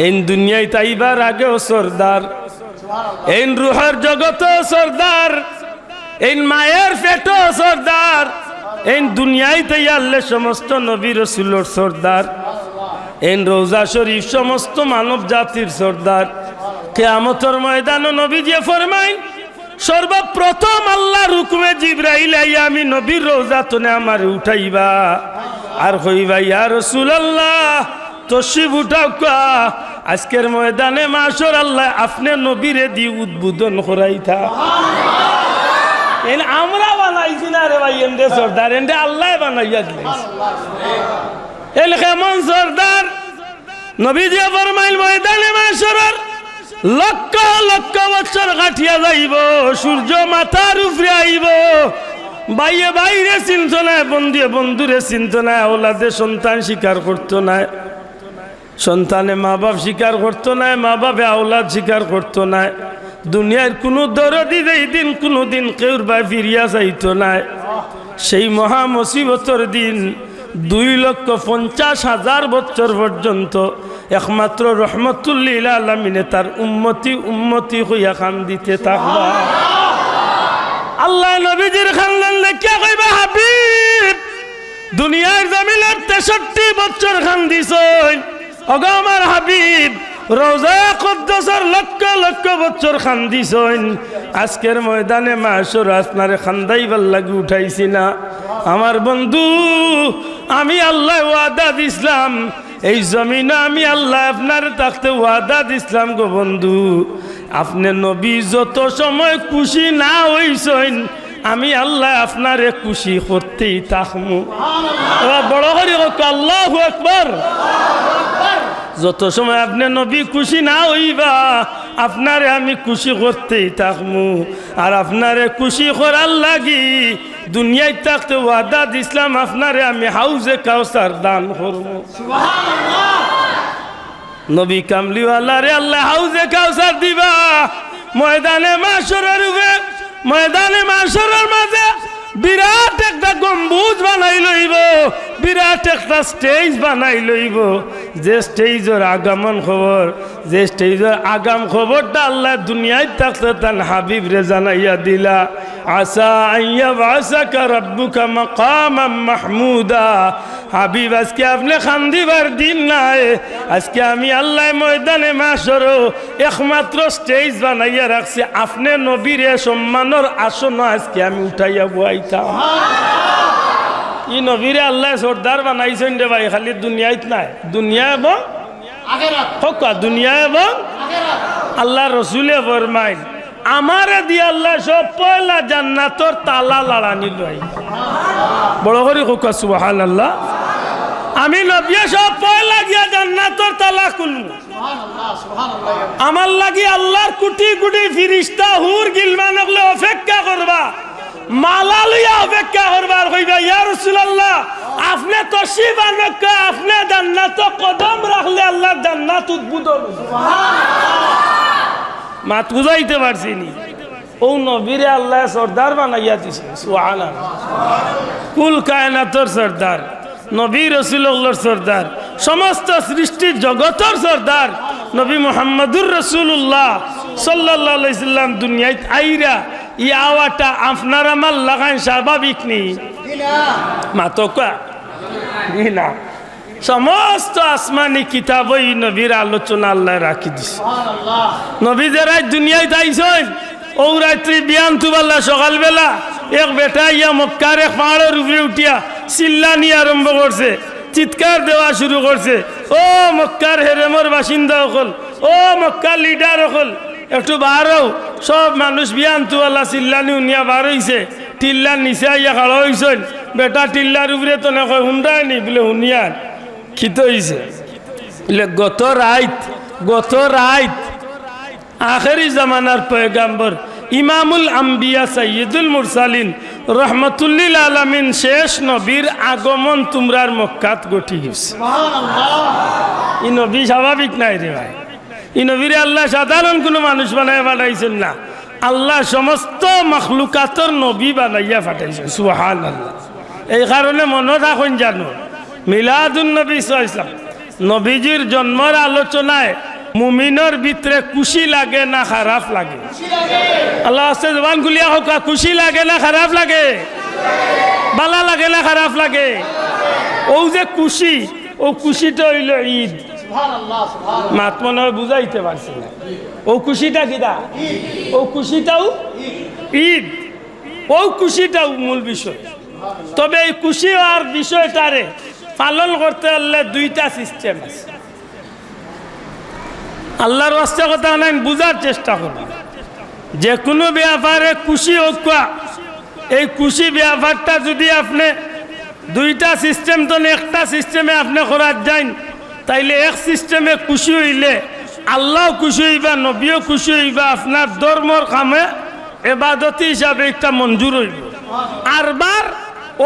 এই দুনিয়ায় তাইবার আগেও সরদার, এই রুহের জগতও সরদার, এই মায়ের পেটও সরদার, এই দুনিয়াতে আল্লাহ সমস্ত নবী রাসূলের সরদার, এই রওজা শরীফ সমস্ত মানব জাতির সরদার। কিয়ামতের ময়দানে নবীজি ফরমায়, সর্বপ্রথম আল্লাহর হুকুমে জিবরাইল আইয়া আমি নবীর রওজাতনে আমারে উঠাইবা আর কইবা, ইয়া রাসূলুল্লাহ তশরিফ উঠাও কা, আজকের ময়দানে মাশর আল্লাহ আপনি নবীরে দি উদ্বোধন করাইতা। আমরা বানাইছি না রে ভাই, এন্ডে সর্দার, এন্ডে আল্লাহ বানাইয়া দিলেন। এল কেমন সর্দার? নবীজি ফরমাইল, ময়দানে মাশরের লক্ষ লক্ষ বছর কাটিয়া যাইব, সূর্য মাথার উপরে আইব, ভাইয়ে বাইরে চিনত না, বন্ধুয়ে বন্ধুরে চিনত না, ওলাদে সন্তান স্বীকার করতো না, সন্তানে মা বাপ স্বীকার করতো না, মা বাপে আওলাদ স্বীকার করতো না। দুনিয়ার কোনো দরদি এই দিন কোনোদিন কেউর বা ফিরিয়া যাইতো না। সেই মহা মুসিবতর দিন 2,50,000 বছর পর্যন্ত একমাত্র রহমতুল্লিল আলামিনে তার উম্মতি উম্মতি হইয়া খান দিতে থাকবা। আল্লাহ নবীজির খানদান লেখিয়া কইবা, হাবিব দুনিয়ার জমিনের 63 বছর খান দিছই, ওগো আমার হাবিব রওজা কুদ্দুসের লক্ষ লক্ষ বছর খান দিছইন, আজকের ময়দানে মাশর আপনারে খান্দাইবার লাগি উঠাইছি না। আমার বন্ধু, আমি আল্লাহ ওয়াদা দিছিলাম এই জমিনে, আমি আল্লাহ আপনার থাকতে ওয়াদা দিছিলাম গো বন্ধু, আপনি নবী যত সময় খুশি না হইছেন আমি আল্লাহ আপনারে খুশি করতেই থাকমু। বড় করে আল্লাহু আকবার। যত সময় আপনি নবী খুশি না হইবা আপনারে আমি খুশি করতেই থাকমু, আর আপনারে খুশি করার লাগি দুনিয়ায় থাকতে ওয়াদা দিছিলাম আপনারে আমি হাউজে কাউসার দান করবো। নবী কামলিওয়ালারে আল্লাহ হাউজে কাউসার দিবা। ময়দানে মাশরের উপরে, ময়দানে মাশরের মাঝে বিরাট একটা গম্বুজ বানাই লইব, বিরাট একটা স্টেজ বানাই লইব। যে স্টেজের আগামন খবর, যে স্টেজের আগাম খবরটা আল্লাহ দুনিয়ায় থাকতে তান হাবিব রে জানাইয়া দিলা, আসা আইয়া বাসাকা রাব্বুকা মাকামাম মাহমুদা। হাবিব আজকে আপনি খান্দিবার দিন নাই, আজকে আমি আল্লাহ ময়দানে মাশর একমাত্র স্টেজ বানাইয়া রাখছি, আপনি নবীরে সম্মানের আসন আজকে আমি উঠাইয়া বইতাম। ই নবীরে আল্লাহ সর্দার বানাইছেন রে ভাই, খালি দুনিয়াত নাই, দুনিয়া এবং দুনিয়া এবং আল্লাহ রসুলে ফরমাইন আমারে দিয়ে আল্লাহ সব পয়লা জান্নাতর তালা লাড়ানি লই। বড় করে কোকা সুবহানাল্লাহ। আমি নবী সব পয়লা গিয়া জান্নাতর তালা খুলমু। আমার লাগি আল্লাহর কোটি কোটি ফিরিস্তা হুর গিলমান হলে অপেক্ষা করবা, মালা লইয়া অপেক্ষা করবার কইবা ইয়া রাসূলুল্লাহ আপনি তশরিফ আনক, আপনি জান্নাত কদম রাখলে আল্লাহ জান্নাত উদ্বোধন। মাত বুঝাইতে পারছি নি? ও নবীরে আল্লাহ সর্দার বানাইয়া দিছে। সুবহানাল্লাহ। কুল কায়নাতর সর্দার, নবী রাসূলুল্লাহর সর্দার, সমস্ত সৃষ্টির জগতের সর্দার নবী মুহাম্মদুর রাসূলুল্লাহ সাল্লাল্লাহু আলাইহি সাল্লাম দুনিয়ায় আইরা ই আওয়াটা আপনার আমার লাগান স্বাভাবিক নেই মাতকা না। সমস্ত আসমানি কিতাবই নবীর আলোচনা আল্লাহ রাখি দিছে। নবী যারা দুনিয়ায় আইছেন ও রাত্রি বিয়ান তুবাল্লা সকালবেলা এক বেটা ইয়া মক্কার এক পাহাড়ের উপরে উঠিয়া চিল্লানি আরম্ভ করছে, চিৎকার দেওয়া শুরু করছে, ও মক্কার হেরেমর বাসিন্দা হল, ও মক্কার লিডার হল, একটু বার হও। সব মানুষ বিয়ান তুবাল্লা চিল্লানি উনিয়া বার হইছে, টিল্লার নিচে আইয়া খাড়া হইছেন। বেটা টিল্লার উপরে তো না কয় হুন্ডায় নি বলে হুনিয়ান খিত হইছে। গত রাত আখেরি জামানার পয়গাম্বর ইমামুল আম্বিয়া সাইয়্যিদুল মুরসালিন রহমাতুল্লিল আলামিন শেষ নবীর আগমন তোমরার মক্কাত ঘটি গেছে। সুবহানাল্লাহ। ই নবী স্বাভাবিক নাই রে ভাই। ই নবীরে আল্লাহ সাধারণ কোনো মানুষ বানায় পাঠাইছেন না, আল্লাহ সমস্ত মখলুকাতর নবী বানাইয়া পাঠাইছেন। সুবহানাল্লাহ। এই কারণে মনে রাখুন জানো মিলাদুন নবী সাল্লাল্লাহু আলাইহি ওয়াসাল্লাম নবীজির জন্মের আলোচনায় মুমিনের ভিতরে খুশি লাগে না খারাপ লাগে? আল্লাহ আস্তে জবান খুলিয়া হোক, খুশি লাগে না খারাপ লাগে? ভালো লাগে না খারাপ লাগে? ও যে খুশি, ও খুশিটা হইল ঈদ। মাত মনে হয় বুঝাইতে পারছি না। ও খুশিটা কিনা? ও খুশিটাও ঈদ, ও খুশিটাও মূল বিষয়। তবে এই খুশি আর বিষয়টারে পালন করতে হলে দুইটা সিস্টেম আছে। আল্লাহর রাস্তা কথা নাই, বুঝার চেষ্টা করুন। যে কোনো ব্যাপারে খুশি হোক, এই খুশি ব্যাপারটা যদি আপনি দুইটা সিস্টেম তো একটা সিস্টেমে আপনি করার যান, তাইলে এক সিস্টেমে খুশি হইলে আল্লাহ খুশি হইবা, নবীও খুশি হইবা, আপনার ধর্মর কামে এবাদতি হিসাবে একটা মঞ্জুর হইব। আরবার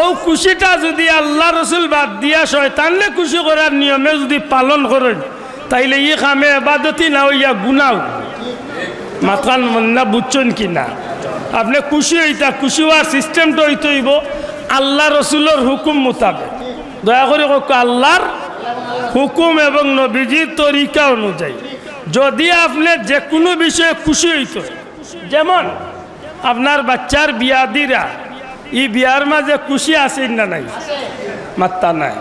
ও খুশিটা যদি আল্লাহ রসুল বাদ দিয়া শয়তানলে খুশি করার নিয়মে যদি পালন করেন, তাইলে ই কামে এবাদতি না হইয়া গুনাও। মাথান না বুঝছেন কি না? আপনি খুশি হইতা, খুশি হওয়ার সিস্টেমটা হইতে হইব আল্লাহ রসুলের হুকুম মোতাবেক। দয়া করে হোক আল্লাহর হুকুম এবং নবীজির তরিকা অনুযায়ী। যদি আপনি যে কোনো বিষয়ে খুশি হইত, যেমন আপনার বাচ্চার বিয়া দিরা, ই বিয়ার মাঝে খুশি আছে না নাই? মাত্তা নাই।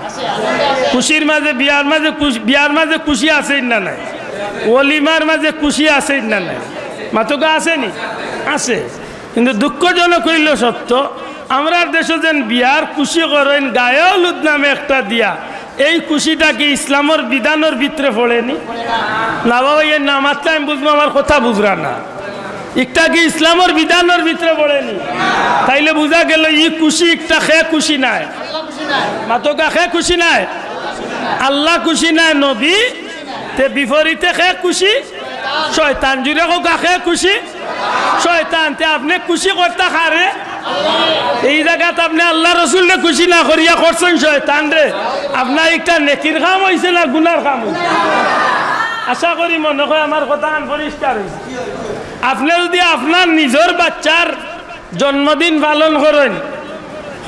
খুশির মাঝে বিয়ার মাঝে খুশি আছে না নাই? ওলিমার মাঝে খুশি আছে না নাই? মাতকা আসেনি? আছে। কিন্তু দুঃখজনক হইল সত্য, আমরা দেশে যেন বিয়ার খুশি করেন গায়ে হলুদ নামে একটা দিয়া, এই খুশিটা কি ইসলামের বিধানের ভিতরে পড়েনি? না বাবা, এর নামাজটা আমি বুঝবো, আমার কথা বুঝরা না, একটা কি ইসলামের বিধানের ভিতরে পড়েনি? তাইলে বুঝা গেল ই খুশি একটা খে খুশি নাই, মাতকা খে খুশি নাই, আল্লাহ খুশি নাই, নবী তে বিপরীতে খে খুশি শয়তান। জুড়ে হোক খে খুশি শয়তান। তে আপনি খুশি করতে খারে এই জায়গাতে আপনি আল্লাহ রসুলকে খুশি না করিয়া করছেন শয়তান রে। আপনার একটা নেকির কাম হয়েছে না গুনার কাম হয়েছে? আশা করি মনে হয় আমার কথা পরিষ্কার হয়েছে। আপনি যদি আপনার নিজের বাচ্চার জন্মদিন পালন করেন,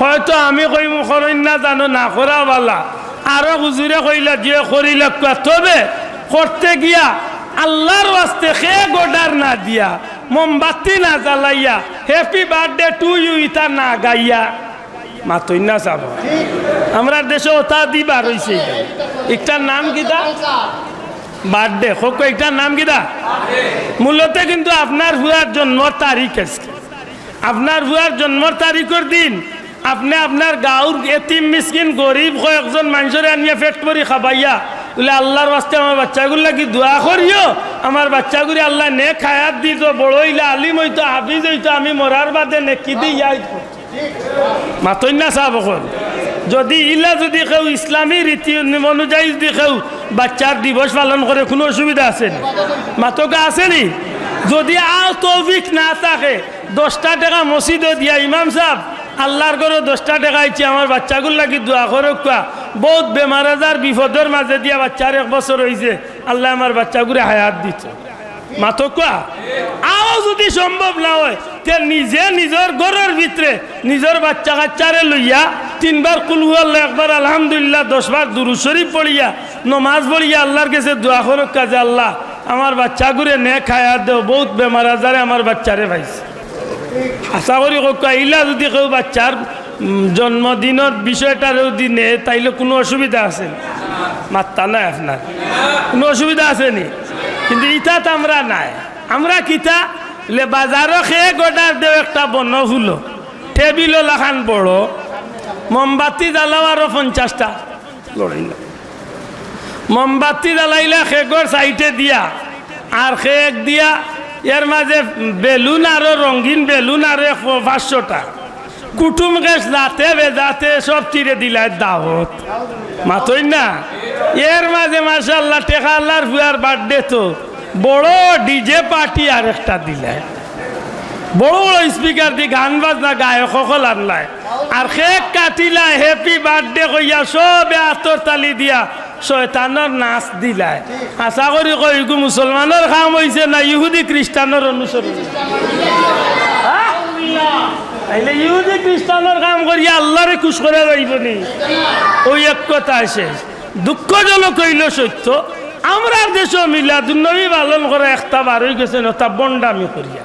হয়তো আমি কইম করেন না জানো, না করা বালা, আরো হুজুরে কইলা যে করিলা, তবে করতে গিয়া আল্লাহর ওয়াস্তে খে গোডার না দিয়া, মোমবাতি না জ্বালাইয়া, হ্যাপি বার্থডে টু ইউ ইতা না গাইয়া মাতই না চাব। আমরা দেশে ওটা দিবার হয়েছে। একটার নাম কিতা? বার্থডে। হোক একটার নাম কিতা? মূলত কিন্তু আপনার ভুয়ার জন্ম তারিখ আছে। আপনার ভুয়ার জন্ম তারিখের দিন আপনি আপনার গাঁর এতিম মিসকিন গরিব কয়েকজন মানুষের আনিয়ে পেট করে খাবাইয়া বলে আল্লাহর বাস্তে আমার বাচ্চাগুলো কি দোয়া করিও, আমার বাচ্চাগুলি আল্লাহ নে খায়াত দিত, বড় হইলে আলিম হইতো, হাফিজ হইতো, আমি মরার বাদে নেকি দিই মাতই না চাব এখন। যদি ইলা যদি কেউ ইসলামী রীতি অনুযায়ী যদি কেউ বাচ্চার দিবস পালন করে কোনো অসুবিধা আছে না? মাতকা আসেনি? যদি আর তৌফিক না থাকে 10টা টাকা মসজিদে দিয়া ইমাম সাহেব আল্লাহর করে 10টা টাকা আইছি আমার বাচ্চাগুলো লাগি দোয়া করে কোয়া, বহুত বেমার আজার বিপদের মাঝে দিয়া বাচ্চার 1 বছর হয়েছে, আল্লাহ আমার বাচ্চাগুলো হায়াত দিচ্ছে। মাতো কোয়া আও যদি সম্ভব না হয় তে নিজে নিজের ঘরের ভিতরে নিজের বাচ্চা কাচ্চারে লইয়া 3 বার কুল হু আল্লাহ, 1 বার আলহামদুলিল্লাহ, 10 বার দুরূদ শরীফ পড়িয়া নমাজ পড়িয়া আল্লাহর কাছে দোয়া করে কাজে আল্লাহ আমার বাচ্চাগুলো নেক হায়াত দেও, বহুত বেমার আজারে আমার বাচ্চারে পাইছে। আশা করি ইলা যদি কেউ বাচ্চার জন্মদিনের বিষয়টা যদি নে তাইলে কোনো অসুবিধা আছে? মাত্তা নাই আপনার কোনো অসুবিধা আছে নি? কিন্তু ইটা তো আমরা নাই। আমরা কিতা লে বাজারও খেয়ে গোটার দেও একটা বন ফুল টেবিলও লাখান বড় মোমবাতি জ্বালাও আরো 50টা লড়াই না, মোমবাতি জ্বালাইলা খেগর সাইটে দিয়া আর খেক দিয়া এর মাঝে বেলুন আরো রঙিন বেলুন আরো 500টা কুটুম গেছ যাতে বেজাতে সব চিরে দিলাই দাওয়াত। মাতই না এর মাঝে মাশাআল্লাহ টেকা আল্লাহর ভুয়ার বার্থডে তো বড় ডিজে পার্টি আর একটা দিলাই, বড় বড় স্পিকার দিয়ে গান বাজনা গায়ক সকল আনলাই আর কেক কাটিলাই হ্যাপি বার্থডে কইয়া সবে আতর তালি দিয়া শয়তানের নাচ দিলাই। আশা করি কই মুসলমানের কাম হয়েছে না ইহুদি খ্রিস্টানের অনুসরণ? তাইলে ইহুদি খ্রিস্টানের কাম করিয়া আল্লাহরে খুশ করে যাইব নি? ওই এক কথা আছে। দুঃখজনক হইল সত্য, আমরা দেশে মিলাদুন্নবী পালন করা একটা বার হয়ে গেছে না, তা বন্ডামি করিয়া।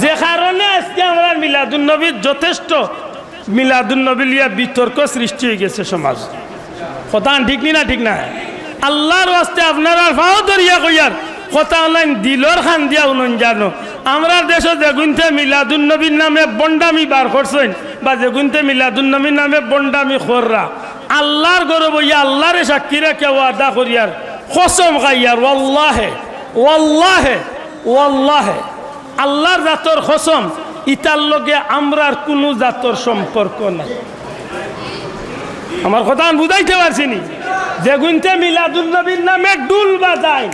যে কারণে আজকে আমরা মিলাদুন্নবীর যথেষ্ট মিলাদুন্নবী লিয়া বিতর্ক সৃষ্টি হয়ে গেছে সমাজ। কথা ঠিক না? ঠিক না? আল্লাহর ওয়াস্তে আপনারা ফাও ধরিয়া কইয়ার কথা অনলাইন দিলর খান দিয়া উনন জানো আমরা দেশে যেগুনতে মিলাদুন্নবীর নামে বন্ডামি বার করছেন বা যেগুনতে মিলাদুন্নবীর নামে বন্ডামি খররা আল্লাহর গরব হইয়া আল্লাহরে সাক্ষী রেখে ওয়াদা করিয়ার কসম খাইয়ার ওয়াল্লাহে ওয়াল্লাহে ওয়াল্লাহে আল্লাহর জাতর কসম ইতার লগে আমরার কোনো জাতর সম্পর্ক নাই। আমার কথা বুঝাইতে পারছিনি? যেগুনতে মিলাদুন্নবীর নামে ডুল বাজায়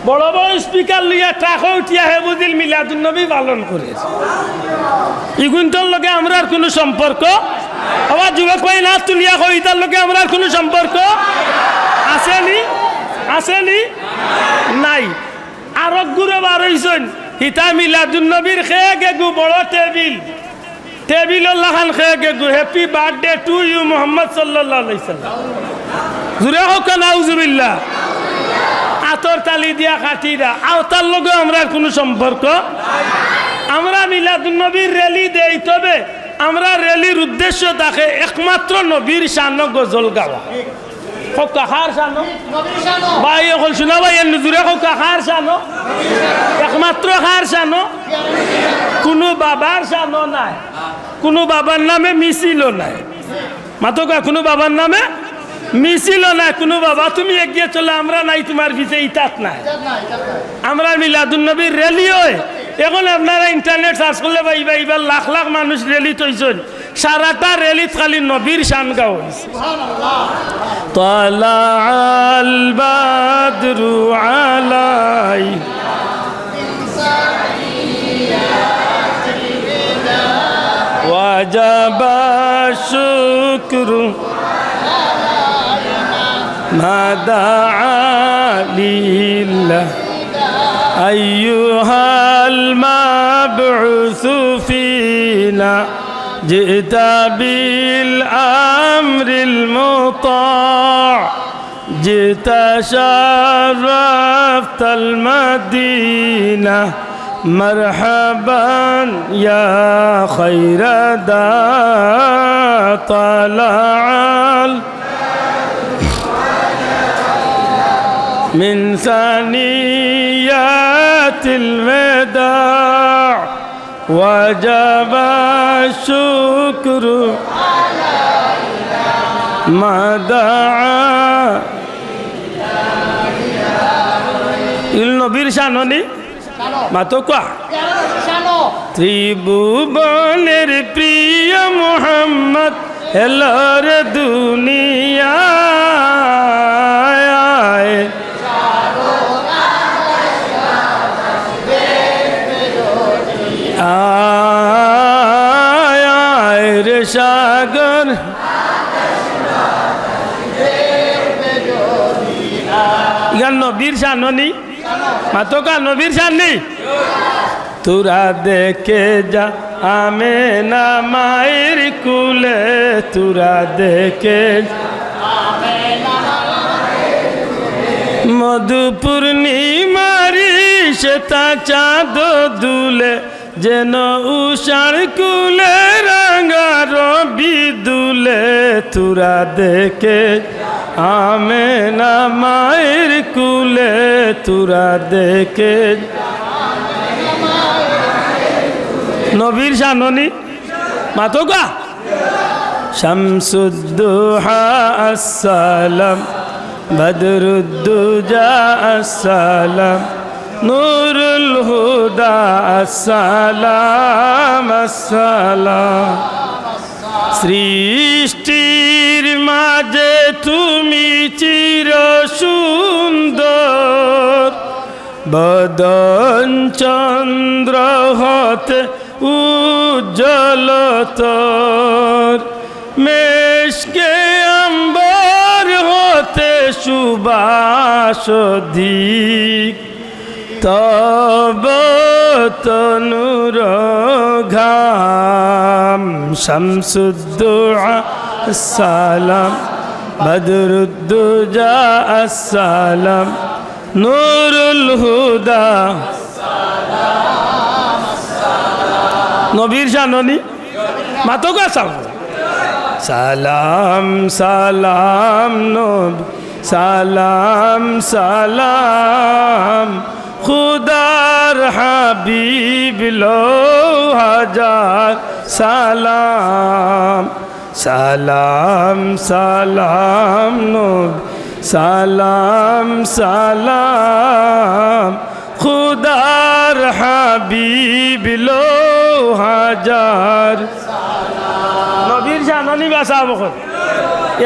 বড় বড় স্পিকার লিয়া টাকা উঠিয়া হে বুঝিল মিলাদুন্নবী পালন করেছে, ইগুনটার লগে আমরার কোনো সম্পর্ক। আবার যুবক ভাই না তুলিয়া কই ইতার লগে আমরার কোনো সম্পর্ক আসেনি? আসেনি? নাই। আরো ঘুরে বার হইছেন হিতা মিলাদুন্নবীর খেয়ে গেগু বড় টেবিল টেবিলুল্লাহ খান খেয়ে গেগু happy birthday to you Muhammad সাল্লাল্লাহু আলাইহি সাল্লাম। জুরে হোক নাউজুবিল্লাহ। আতর তালি দিয়া কাটিরা আও তার লগে আমরা কোনো সম্পর্ক। আমরা মিলাদুন্নবীর র্যালি দেই, তবে আমরা র্যালির উদ্দেশ্য থাকে একমাত্র নবীর শান গজল গাওয়া। কাহার শানো ভাই এখন শোনা ভাই জুড়ে কাহার শানো? একমাত্র কার শানো? কোনো বাবার শানো নাই, কোনো বাবার নামে মিছিলও নাই। মাতকা কোনো বাবার নামে মিছিলও নাই। কোনো বাবা তুমি এগিয়ে চলে আমরা নাই, তোমার পিছে ইতাত নাই। আমরা মিলাদুন্নবীর র্যালি হয়। এখন আপনারা ইন্টারনেট সার্চ করলে পাইবা এবার লাখ লাখ মানুষ র্যালি তৈছেন, সারাটা র্যালিত খালি নবীর শান গাও হয়েছে। তালাআল বাদরু আলাই ওয়াজাবা শুকরু মা দাআ লিল্লাহ আইয়ুহাল মাবউসু ফিনা جئت بالأمر المطاع جئت شرفت المدينة مرحبا يا خير داع طلع من ثنيات الوداع وجب الشكر ما دعا ইল নবীর শাননি মাতো কোয়া ত্রিভুবনের প্রিয় মোহাম্মদ এলর দুনিয়ায় আয় রে সাগর ইয়ার নবীর শাননি মাতো কা নবীর শাননি তোরা দেখে যা আমেনা মায়ের কুলে তোরা দেখে মধু পূর্ণিমারি সেটা চাঁদ দুলে যেন উষার কুলে রাঙা রবি দুলে তোরা দেখে আমেনা মায়ের কুলে তোরা দেখে নবীর শাননি মাতোকা শামসুদ্দোহা আসসালাম বদরুদ্দুজা আসসালাম নূরুল হুদা আসসালাম আসসালাম সৃষ্টির মাঝে তুমি চির সুন্দর বদন চন্দ্র হতে উজ্জ্বল তোর মেশকে আম্বর হতে সুবাস অধিক তব তনুর ঘাম শামসুদ্দোহা আসসালাম বদরুদ্দুজা আসসালাম নূরুল হুদা নবীর শাননি মাতোকা সালাম সালাম নবী সালাম সালাম খুদার হাবিব লো হাজার সালাম সালাম সালাম নবী সালাম সালাম খুদার হাবিব লো হাজার নবীর শাননি বাসা বখন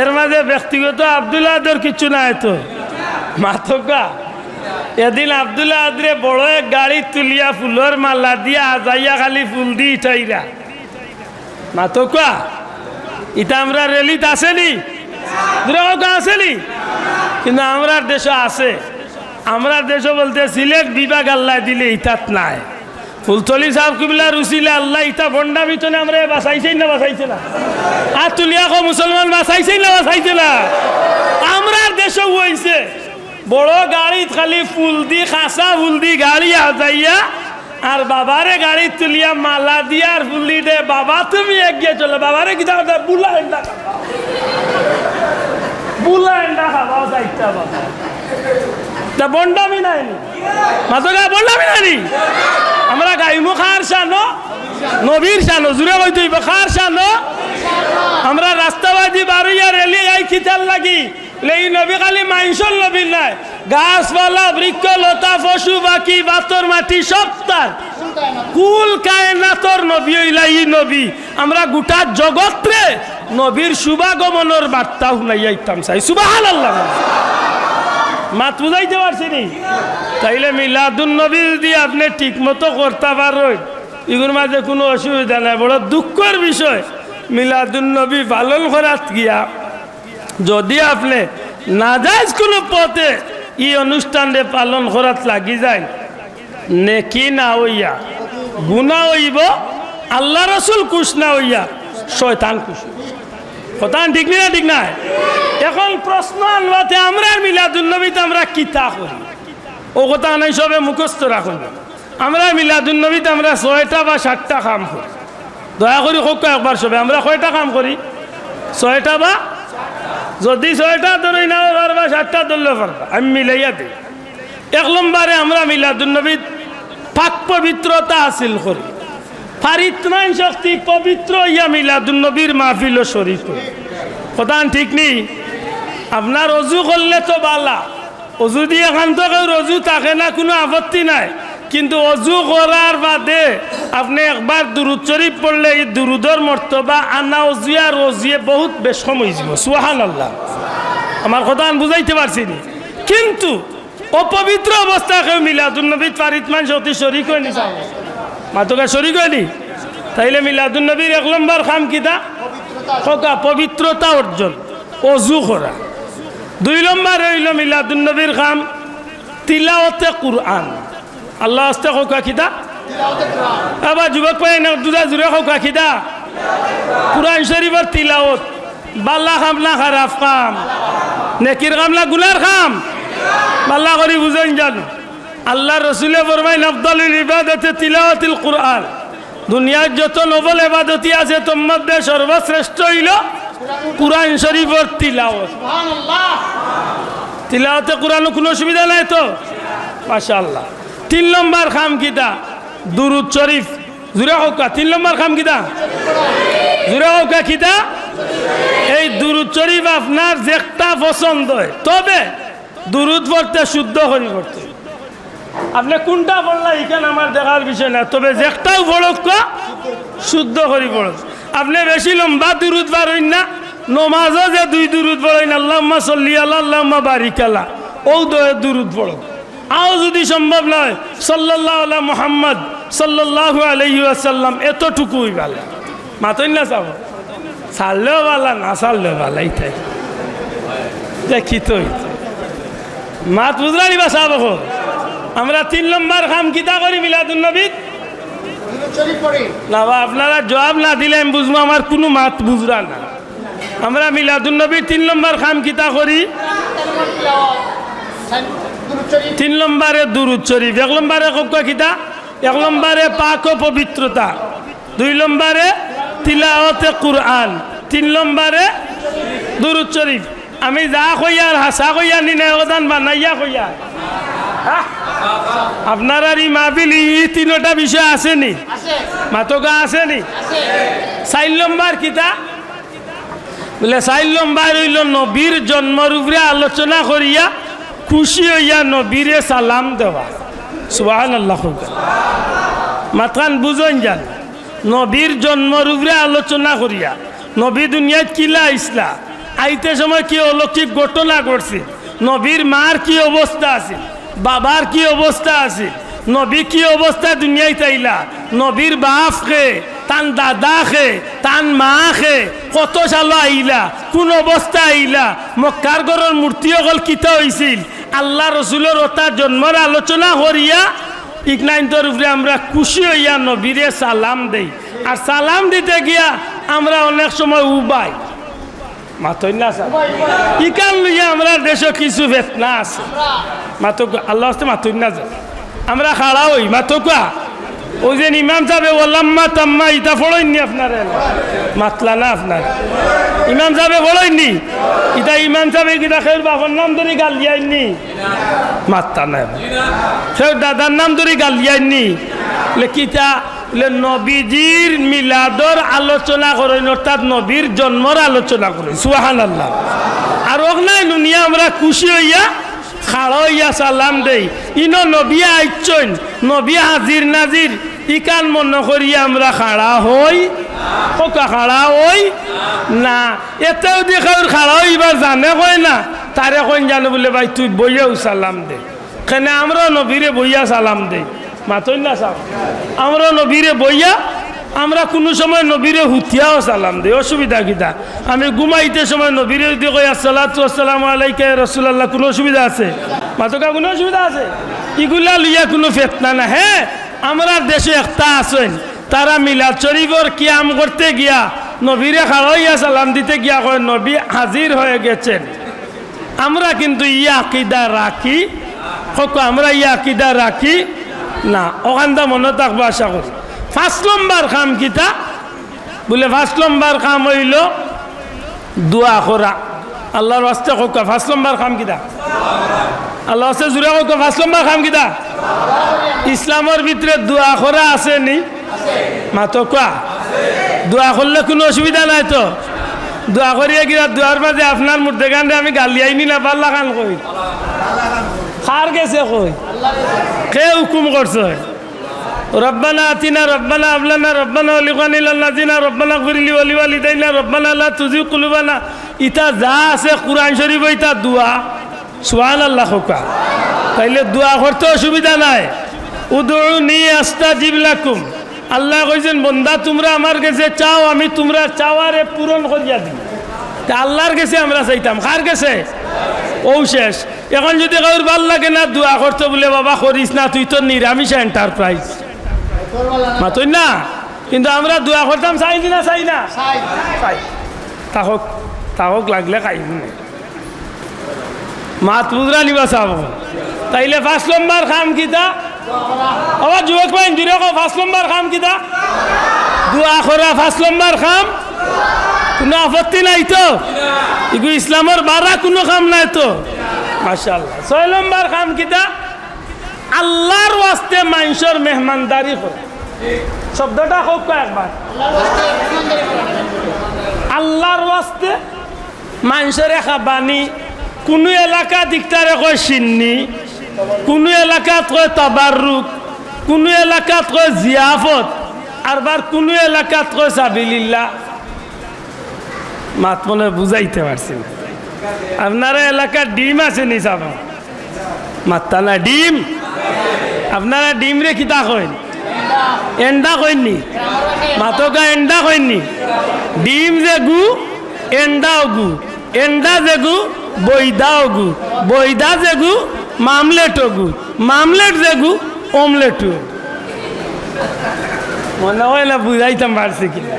এর মাঝে ব্যক্তিগত আব্দুল্লাহর কিছু নাই তো মাথকা এদিন আব্দুল্লাহ আদরে বড় এক গাড়ি তুলিয়া ফুলের মালা দিয়া যাইয়া খালি ফুল দি ইটাইরা মাথকা ইটা আমরা রেলিত আসেনি আসেনি কিন্তু আমরা দেশ আছে আমরা দেশ বলতে সিলেট বিভাগ আল্লাহ দিলে ইতাত নাই ফুলতলি সাহেব কিবলা রুসিলে আল্লাহ ইতা বন্ডা ভিতরে আমরা বাঁচাইছেই না বাঁচাইছে না আর তুলিয়া কো মুসলমান বাঁচাইছেই না বাঁচাইছে না আমরা দেশও হইছে বড় গাড়িত খালি ফুল দি খাসা ফুল দি গাড়ি আজাইয়া আর বাবারে গাড়ি তুলিয়া মালা দিয়া আর ফুল দি দে বাবা তুমি এগিয়ে চলো বাবারে কি দাও বুলা এন্ডা বুলা এন্ডা খাওয়া যাইতা বাবা তা বন্ডামি নাই মাতকা বন্ডামি নাই আমরা গাইমু খার শানো নবীর শানো জুড়ে কই তুই খার শানো আমরা রাস্তাবাদী বারুইয়া রেলি আই খিতাল লাগি লেই নবী খালি মাইনসল নবী নাই গাছপালা বৃক্ষ লতা পশু পাখি বাতর মাটি সব তার কুল কায়নাতর নবী হইলাই নবী আমরা গোটা জগৎরে নবীর শুভাগমনের বার্তা শুনাইয়াইতাম চাই সুবহানাল্লাহ মাত বুঝাইতে পারছি নি তাইলে মিলাদুন নবী যদি আপনি ঠিক মতো করতে পারেন এগুলোর মাঝে কোনো অসুবিধা নাই বড় দুঃখের বিষয় মিলাদুন নবী পালন করাত গিয়া যদি আপনি নাজায়েজ কোনো পথে এই অনুষ্ঠানে পালন করাত লাগি যায় নেকি না হইয়া গুনাহ হইব আল্লাহ রসুল খুশ না হইয়া শয়তান খুশ কথা ঠিক না ঠিক না এখন প্রশ্ন আনবাতে আমরা মিলাদুন নবীতে আমরা কিতা করি ও কথা নাই সবে মুখস্থ রাখুন আমরা মিলাদুন নবীতে আমরা 6টা বা 7টা কাম করি দয়া করে হোক একবার সবে আমরা কয়টা কাম করি 6টা বা যদি 6টা ধরে না পারবা 7টা ধরলে পারবা আমি মিলাইয়া দিই 1 নম্বরে আমরা মিলাদুন নবী পাক পবিত্রতা হাসিল করি ফারিতমান শক্তি পবিত্র ইয়া মিলাদুন নবীর মাহফিল শরীফ কথা ঠিক নেই আপনার অজু করলে তো বালা অজু দিয়ে এখান থেকে অজু থাকে না কোনো আপত্তি নাই কিন্তু অজু করার বাদে আপনি একবার দুরুদ শরীফ পড়লে এই দুরুদর মর্তবা আনা অজুয়া রজিয়ে বহুত বেশম হয়ে যাব সুবহানাল্লাহ আমার কথা আমি বুঝাইতে পারছি না কিন্তু অপবিত্র অবস্থা কেউ মিলাদুন নবী ফারিতমান শক্তি শরীক হয়নি মাতকা শরীক হয়নি তাইলে মিলাদুন নবীর 1 নম্বর কাম কিতা পবিত্রতা অর্জন অজু করা 2 নম্বর হইল মিলাদুন নবীর কাম তিলাওয়াতে কুরআন আল্লাহ আস্তে হোকা কিতা আবার যুবক পাই না দুটা জুড়ে হোকা কিতা কুরআন শরীফের তিলাওয়াত বাল্লা কাম না খারাপ কাম নেকির কাম না গুনার কাম বাল্লা করি বুঝেন জানো আল্লাহ রসুলে ফরমাইন আফদালুল ইবাদাতে তিলাওয়াতুল কুরআন দুনিয়ার যত নফল ইবাদতি আছে তোর মধ্যে সর্বশ্রেষ্ঠ হইল কুরআন শরীফের তিলাওয়াত সুবহানাল্লাহ তিলাওয়াতে কুরআন কোনো অসুবিধা নাই তো মাশাআল্লাহ 3 নম্বর কাম কিতা দুরুদ শরীফ জুরে হোকা 3 নম্বর কাম কিতা জুরে হোকা কিতা এই দুরুদ শরীফ আপনার যেটা পছন্দ হয় তবে দুরুদ পড়তে শুদ্ধ করে পড়তে আপনি কোনটা পড়লা এখানে আমার দেখার বিষয় না তবে যেটাও পড়ক শুদ্ধ করে পড়ক আপনি বেশি লম্বা দুরুদ পড়েন না নমাজও যে 2 দুরুদ পড়েন আল্লাহুম্মা সাল্লি আলা আল্লাহুম্মা বারিক আলা ও দুরুদ পড়ক আও যদি সম্ভব নয় সাল্লাল্লাহু আলা মুহাম্মদ সাল্লাল্লাহু আলাইহি ওয়াসাল্লাম এতটুকুই ভালো মাতই না চাব চাললেও ভালো না চাললেও ভালো এইটাই দেখি তো মাত বুঝলানি বা চাব আমরা 3 নম্বর কাম কিতা করি মিলাদুন নবী না বা আপনারা জবাব না দিলে আমি বুঝবো আমার কোনো মাত বুঝরা না আমরা মিলাদুন নবীর 3 নম্বর কাম কিতা করি 3 নম্বরে দুরুদ শরীফ 1 নম্বরে কোকা কিতা 1 নম্বরে পাক ও পবিত্রতা 2 নম্বরে তিলাওয়াতে কুরআন 3 নম্বরে দুরুদ শরীফ আমি যা কইয়ার হাসা কইয়া নি না ওদান বানাইয়া কইয়া আপনার আর এই মাহফিল এই 3টা বিষয় আসেনি মাতকা আসেনি 4 নম্বর কিতা বলে 4 নম্বর হইল নবীর জন্মের উপরে আলোচনা করিয়া খুশি হইয়া নবীরে সালাম দেওয়া সুবহানাল্লাহ মাতকান বুঝন যান নবীর জন্মের উপরে আলোচনা করিয়া নবী দুনিয়ায় কিলা ইসলা আইতে সময় কি অলৌকিক ঘটনা ঘটছে নবীর মার কি অবস্থা আছে বাবার কি অবস্থা আছে নবী কি অবস্থা দুনিয়ায় তাইলা নবীর বাপ খে তান দাদা খে তান মা খে কত সাল আইলা কোন অবস্থা আইলা মক্কার ঘরের মূর্তি অকল কিতা হয়েছিল আল্লাহ রসুলের ওটা জন্মের আলোচনা করিয়া ইকনাইন্তর উপরে আমরা খুশি হইয়া নবীরে সালাম দেই আর সালাম দিতে গিয়া আমরা অনেক সময় উবাই মাতই না ইকান লইয়া আমরা দেশে কিছু ফেতনা আছে মাতো আল্লাহ হস্তে মাতই না যায় আমরা খাড়া হই মাতকা ওই যে ইমাম সাহেব ওলাম্মা তাম্মা ইটা ফড়ইনি আপনারা মাতলা না আপনার ইমাম সাহেব ফড়ইনি ইটা ইমাম সাহেব কিটা খের বাবার নাম ধরে গাল দিয়াইনি মাততা না খের দাদার নাম ধরে গাল দিয়াইনি কিতা নবীজির মিলাদর আলোচনা করেন অর্থাৎ নবীর জন্মর আলোচনা করেন সুবহানাল্লাহ আর ওখানে দুনিয়া আমরা খুশি হইয়া খাড়া হইয়া সালাম দেই ইনো নবী আইচন নবী হাজির নাজির ইকান মনে করিয়া আমরা খাড়া হই কোকা খাড়া হই না এতেও দেখার খাড়া হইবার জানে কয় না তারে কইন জানো বলে ভাই তুই বইয়াও সালাম দে কেন আমরা নবীরে বইয়া সালাম দেই মাতই না সাহ আমরা নবীরে বইয়া আমরা কোনো সময় নবীরে হুতিয়াও সালাম দেই অসুবিধা কিতা আমি ঘুমাইতে সময় নবীরে যদি কই আসসালাতু আসসালামু আলাইকা ইয়া রাসূলুল্লাহ কোনো অসুবিধা আছে মাতকা কোনো অসুবিধা আছে এগুলা লইয়া কোনো ফিতনা না হ্যাঁ আমরা দেশে একটা আছেন তারা মিলাদ শরীফের কিয়াম করতে গিয়া নবীরে খাড়াইয়া সালাম দিতে গিয়া কয় নবী হাজির হয়ে গেছেন আমরা কিন্তু ইয়া আকীদা রাখি আমরা ইয়া আকীদা রাখি না ওখানটা মনে থাকবো আশা করি 5 নম্বর কাম কিতা বলে 5 নম্বর কাম হইল দোয়া করা আল্লাহর ওয়াস্তে কোকা 5 নম্বর কাম কিতা আল্লাহর ওয়াস্তে জুড়ে কোকা 5 নম্বর কাম কিতা ইসলামের ভিতরে দোয়া করা আছে নি মা তো কোয়া দোয়া করলে কোনো অসুবিধা নাই তো দোয়া করিয়া গিয়া দোয়ার মাঝে আপনার মধ্যে গানে আমি গালি আইনি না পাল্লা খান কই খার গেছে কই কে হুকুম করছে রব্বানা আতিনা রব্বানা আবলানা রব্বানা ওয়ালিগানি লাল্লাযিনা রব্বানা গফিরলি ওয়ালিওয়ালিদাইনা রব্বানা লা তুযিগ কুলুবানা ইতা যা আছে কুরআন শরীফ ইতা দোয়া সুবহানাল্লাহ হোকা তাইলে দোয়া করতে অসুবিধা নাই উদউনি আস্তাজিব লাকুম আল্লাহ কইছেন বান্দা তোমরা আমার কাছে চাও আমি তোমরা চাওয়ারে পূরণ করিয়া দিই তা আল্লাহর কাছে আমরা চাইতাম কার কাছে ও শেষ এখন যদি কাউর ভাল লাগে না দোয়া করতে বলে বাবা করিস না তুই তো নিরামিষ এন্টারপ্রাইজ মাতই না কিন্তু আমরা দোয়া করতাম চাই না চাই না চাই তাহক তাহক লাগলে খাইব না মাত বুঝরা নিবা চাব তাইলে 5 নম্বর কাম কিতা আবার যুবক ভাই জুড়ে 5 নম্বর কাম কিতা দোয়া করা 5 নম্বর কাম কোনো আপত্তি নাই তো এগু ইসলামের বারা কোনো কাম নাই তো মাশাআল্লাহ 6 নম্বর কাম কিতা আল্লাহর ওয়াস্তে মানুষের মেহমানদারি করে শব্দটা হোক একবার আল্লাহর ওয়াস্তে মানুষের খাবানি কোনো এলাকা দিকটারে কয় সিন্নি কোনো এলাকাত কয় তাবাররুক কোনো এলাকাত কয় জিয়াফত আরবার কোনো এলাকাত কয় সাবিলিল্লাহ মাত মনে বুঝাইতে পারছি না আপনারা এলাকার ডিম আছে নি চাব মাত্তা না ডিম আপনারা ডিম রে কিতা কইন এন্ডা কইননি মাতকা এন্ডা কইননি ডিম যে গু এন্ডাও গু এন্ডা যে গু বৈদাও গু বৈদা যে গু মামলেটও গু মামলেট যে গু অমলেটও মনে হয় না বুঝাইতাম পারছি কিনা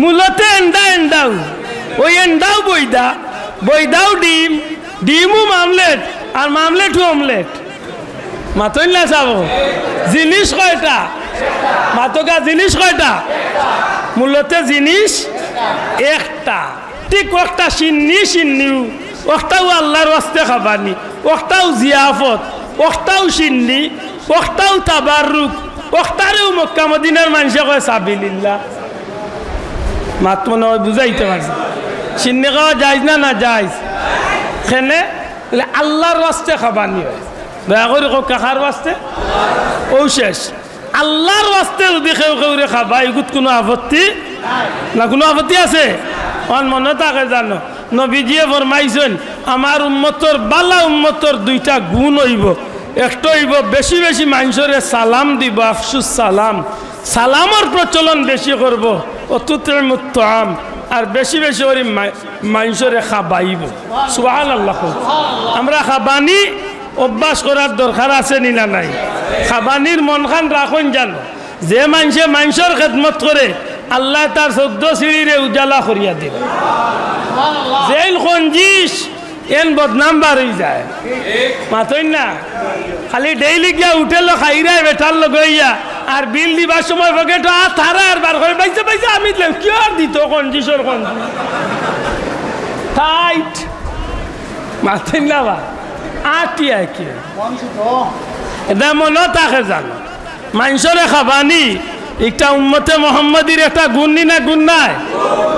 মূলত এন্ডা এন্ডাও ওই এন্ডাও বৈদা বৈদাও ডিম ডিমও মামলেট আর মামলেটও অমলেট মাতই না চাব জিনিস কয়টা মাতকা জিনিস কয়টা মূলত জিনিস একটা ঠিক একটা সিন্নি সিন্নিও ওটাও আল্লাহর ওয়াস্তে খাবানি ওটাও জিয়াফত ওটাও সিন্নি ওটাও তাবাররুক ওটারেও মক্কা মদিনার মানুষে কয় সাবিলিল্লাহ মাত মনে হয় বুঝাইতে পারছি সিন্নি খাওয়া যাইজ না না যাইজ সেনে আল্লাহর ওয়াস্তে খাবানি হয় দয়া করে কাকার ওয়াস্তে ও শেষ আল্লাহর ওয়াস্তে যদি কেউ কেউরে খাবা এগুত কোনো আপত্তি না কোনো আপত্তি আছে অন মনে থাকে জানো নবীজিয়ে ফরমাইছেন আমার উম্মতর বালা উম্মতর 2টা গুণ হইব একটা হইব বেশি বেশি মানুষরে সালাম দিব আফসুস সালাম সালামর প্রচলন বেশি করব অতুত্রিমুত তাআম আর বেশি বেশি করে মানুষরে খাবাইব সুবহানাল্লাহ আমরা খাবানি অভ্যাস করার দরকার আছে নি না নাই খাবানির মন খান রাখুন জানো যে মানুষে মানুষের খেদমত করে আল্লাহ তার 14 সিঁড়িরে উজালা করিয়া দিবে জেল খঞ্জিস এন বদনাম বার হয়ে যায় মাতই না খালি ডেইলি গিয়া উঠেলো খাইরাই বেটার লগইয়া আর বিল দিবার সময় পকেট তারা আর বার করে পাইছে পাইছে আমি দিলাম কি আর দিত খঞ্জিসর খঞ্জিস টাইট মাতই না বা আটিয়া কি এটা মনে থাকে জানো মানুষরে খাবানি একটা উম্মতে মোহাম্মদীর একটা গুণ নি না গুণ নাই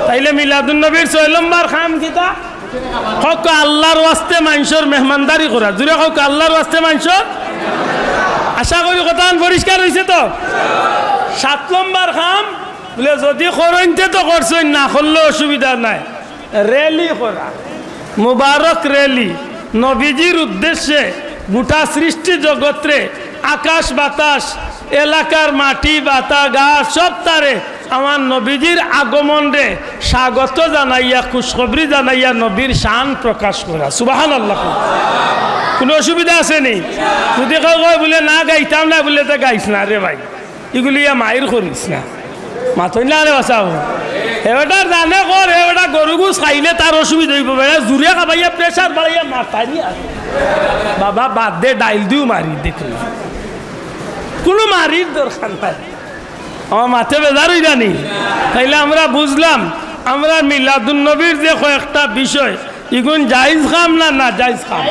তাইলে মিলাদুন নবীর 6 নম্বর খাম কিতা হক আল্লাহর ওয়াস্তে মানুষের মেহমানদারি করা জুড়ে হক আল্লাহর ওয়াস্তে মানুষের আশা করি কথা পরিষ্কার হয়েছে তো 7 নম্বর খাম বলে যদি করইনতে তো করছেন না করলে অসুবিধা নাই র্যালি করা মুবারক র্যালি নবীজির উদ্দেশ্যে গোটা সৃষ্টি জগৎরে আকাশ বাতাস এলাকার মাটি বাতা গাছ সব তারে আমার নবীজির আগমন রে স্বাগত জানাইয়া খুশখবরি জানাইয়া নবীর শান প্রকাশ করা সুবহানাল্লাহ কোনো অসুবিধা আছে নি যদি কেউ কয় বলে না গাইতাম না বলে তো গাইছ না রে ভাই এগুলি মায়ের করিস না মাথই না রে বাঁচাব এবার জানে কর এবার গরু গুছ খাইলে তার অসুবিধা হইব জুড়ে খাবাইয়া প্রেশার বাড়াইয়া মাথারি বাবা বাদ দে ডাইল দিও মারি দেখুন কোনো মারির দরকার নাই আমার মাথে বেজার হই জানি তাইলে আমরা বুঝলাম আমরা মিলাদুন নবীর যে কয়েকটা বিষয় ইগুন জাইজ খাম না না জাইজ খাম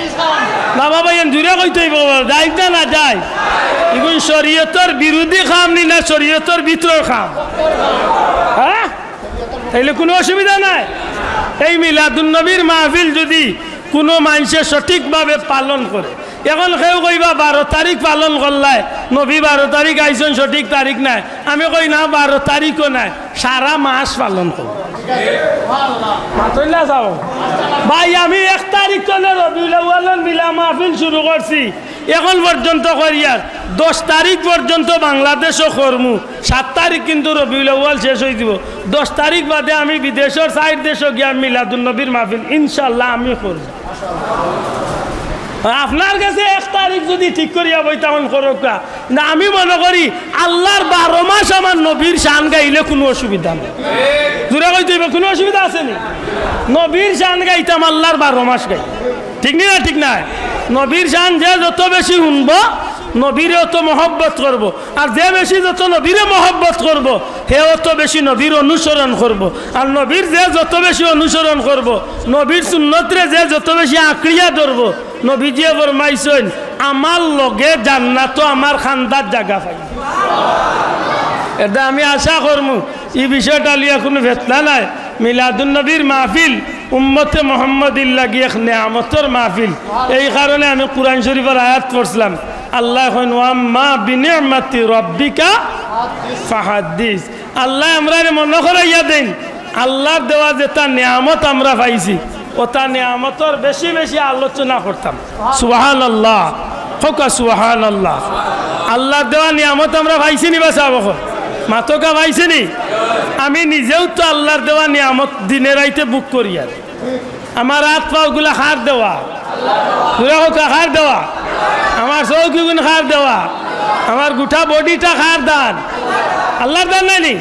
না বাবা এন জুড়ে কইতে হইব জাইজ না না জাইজ ইগুন শরীয়তর বিরোধী খাম নি না শরীয়তর ভিতর খাম হ্যাঁ তাইলে কোনো অসুবিধা নাই এই মিলাদুন নবীর মাহফিল যদি কোনো মানুষে সঠিকভাবে পালন করে এখন কেউ কইবা 12 তারিখ পালন করলাই নবী 12 তারিখ আইসন সঠিক তারিখ নাই আমি কই না 12 তারিখও নাই সারা মাস পালন করব ভাই আমি 1 তারিখ চলে রবিউল আউয়াল মিলা মাহফিল শুরু করছি এখন পর্যন্ত করিয়ার 10 তারিখ পর্যন্ত বাংলাদেশও করমু 7 তারিখ কিন্তু রবিউল আউয়াল শেষ হয়ে দিব 10 তারিখ বাদে আমি বিদেশের সাইড দেশও গিয়া মিলাদুন নবীর মাহফিল ইনশাল্লাহ আমি করব আপনার কাছে 1 তারিখ যদি ঠিক করিয়া বই তখন করুক না আমি মনে করি আল্লাহর 12 মাস আমার নবীর শান গাইলে কোনো অসুবিধা নেই জোরে কইতে কোনো অসুবিধা আছে নি নবীর শান গাইতাম আল্লাহর 12 মাস গাই ঠিক না ঠিক না নবীর শান যে যত বেশি শুনবো নবীরে অত মহব্বত করব আর যে বেশি যত নবীরে মহব্বত করব হে অত বেশি নবীর অনুসরণ করব আর নবীর যে যত বেশি অনুসরণ করব নবীর সুন্নতরে যে যত বেশি আঁকড়িয়া ধরব নবীজিয়ে ফরমাইছেন আমার লগে জান্নাতও আমার খান্দার জায়গা পাই এটা আমি আশা করমু এই বিষয়টা লিয়া কোনো ফেতনা নাই মিলাদুন নবীর মাহফিল উম্মতে মুহাম্মাদির লাগি এক নিয়ামতের মাহফিল এই কারণে আমি কুরআন শরীফের আয়াত পড়ছিলাম আল্লাহ কইন ওয়াম্মা বিনিআমাতি রাব্বিকা ফাহাদ্দিস আল্লাহ আমরারে মনে করাইয়া দেন আল্লাহর দেওয়া যেটা নিয়ামত আমরা পাইছি ওটা নিয়ামতের বেশি বেশি আলোচনা করতাম সুবহানাল্লাহ হোক সুবহানাল্লাহ আল্লাহর দেওয়া নিয়ামত আমরা পাইছি নি বাসা বকর মাতকা পাইছি নি আমি নিজেও তো আল্লাহর দেওয়া নিয়ামত দিনে রাইতে বুক করি আর আমার হাত পাওগুলা খার দেওয়া পুরা হোক খার দেওয়া আমার চৌকিগুন খার দেওয়া আমার গোটা বডিটা খার দান আল্লাহর দান নাই নি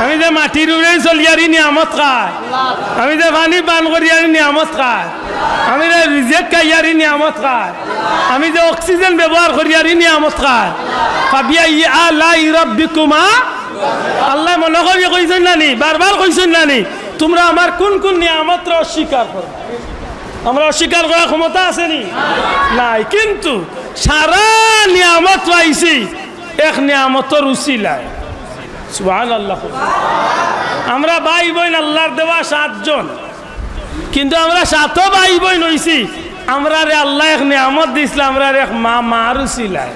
আমি যে মাটির উড়ে চলিয়ারি নিয়ামত খায় আমি যে পানি পান করিয়ারি নিয়ামত খায় আমি যে রিজেক্ট খাইয়ারি নিয়ামত খায় আমি যে অক্সিজেন ব্যবহার করিয়ারি নিয়ামত খায় ফাবিয়া আলাই রাব্বিকুমা আল্লাহ মনে করি কইছেন নানি বারবার কইছেন নানি তোমরা আমার কোন কোন নিয়ামত অস্বীকার করো আমরা অস্বীকার করার ক্ষমতা আছে নি নাই কিন্তু সারা নিয়ামত পাইছি এক নিয়ামতের উসিলায় সুবহানাল্লাহ আমরা ভাই বোন আল্লাহর দেওয়া 7 জন কিন্তু আমরা 7 ভাই বোন হইছি আমরা রে আল্লাহ এক নিয়ামত দিছিল আমরা এক মার উসিলায়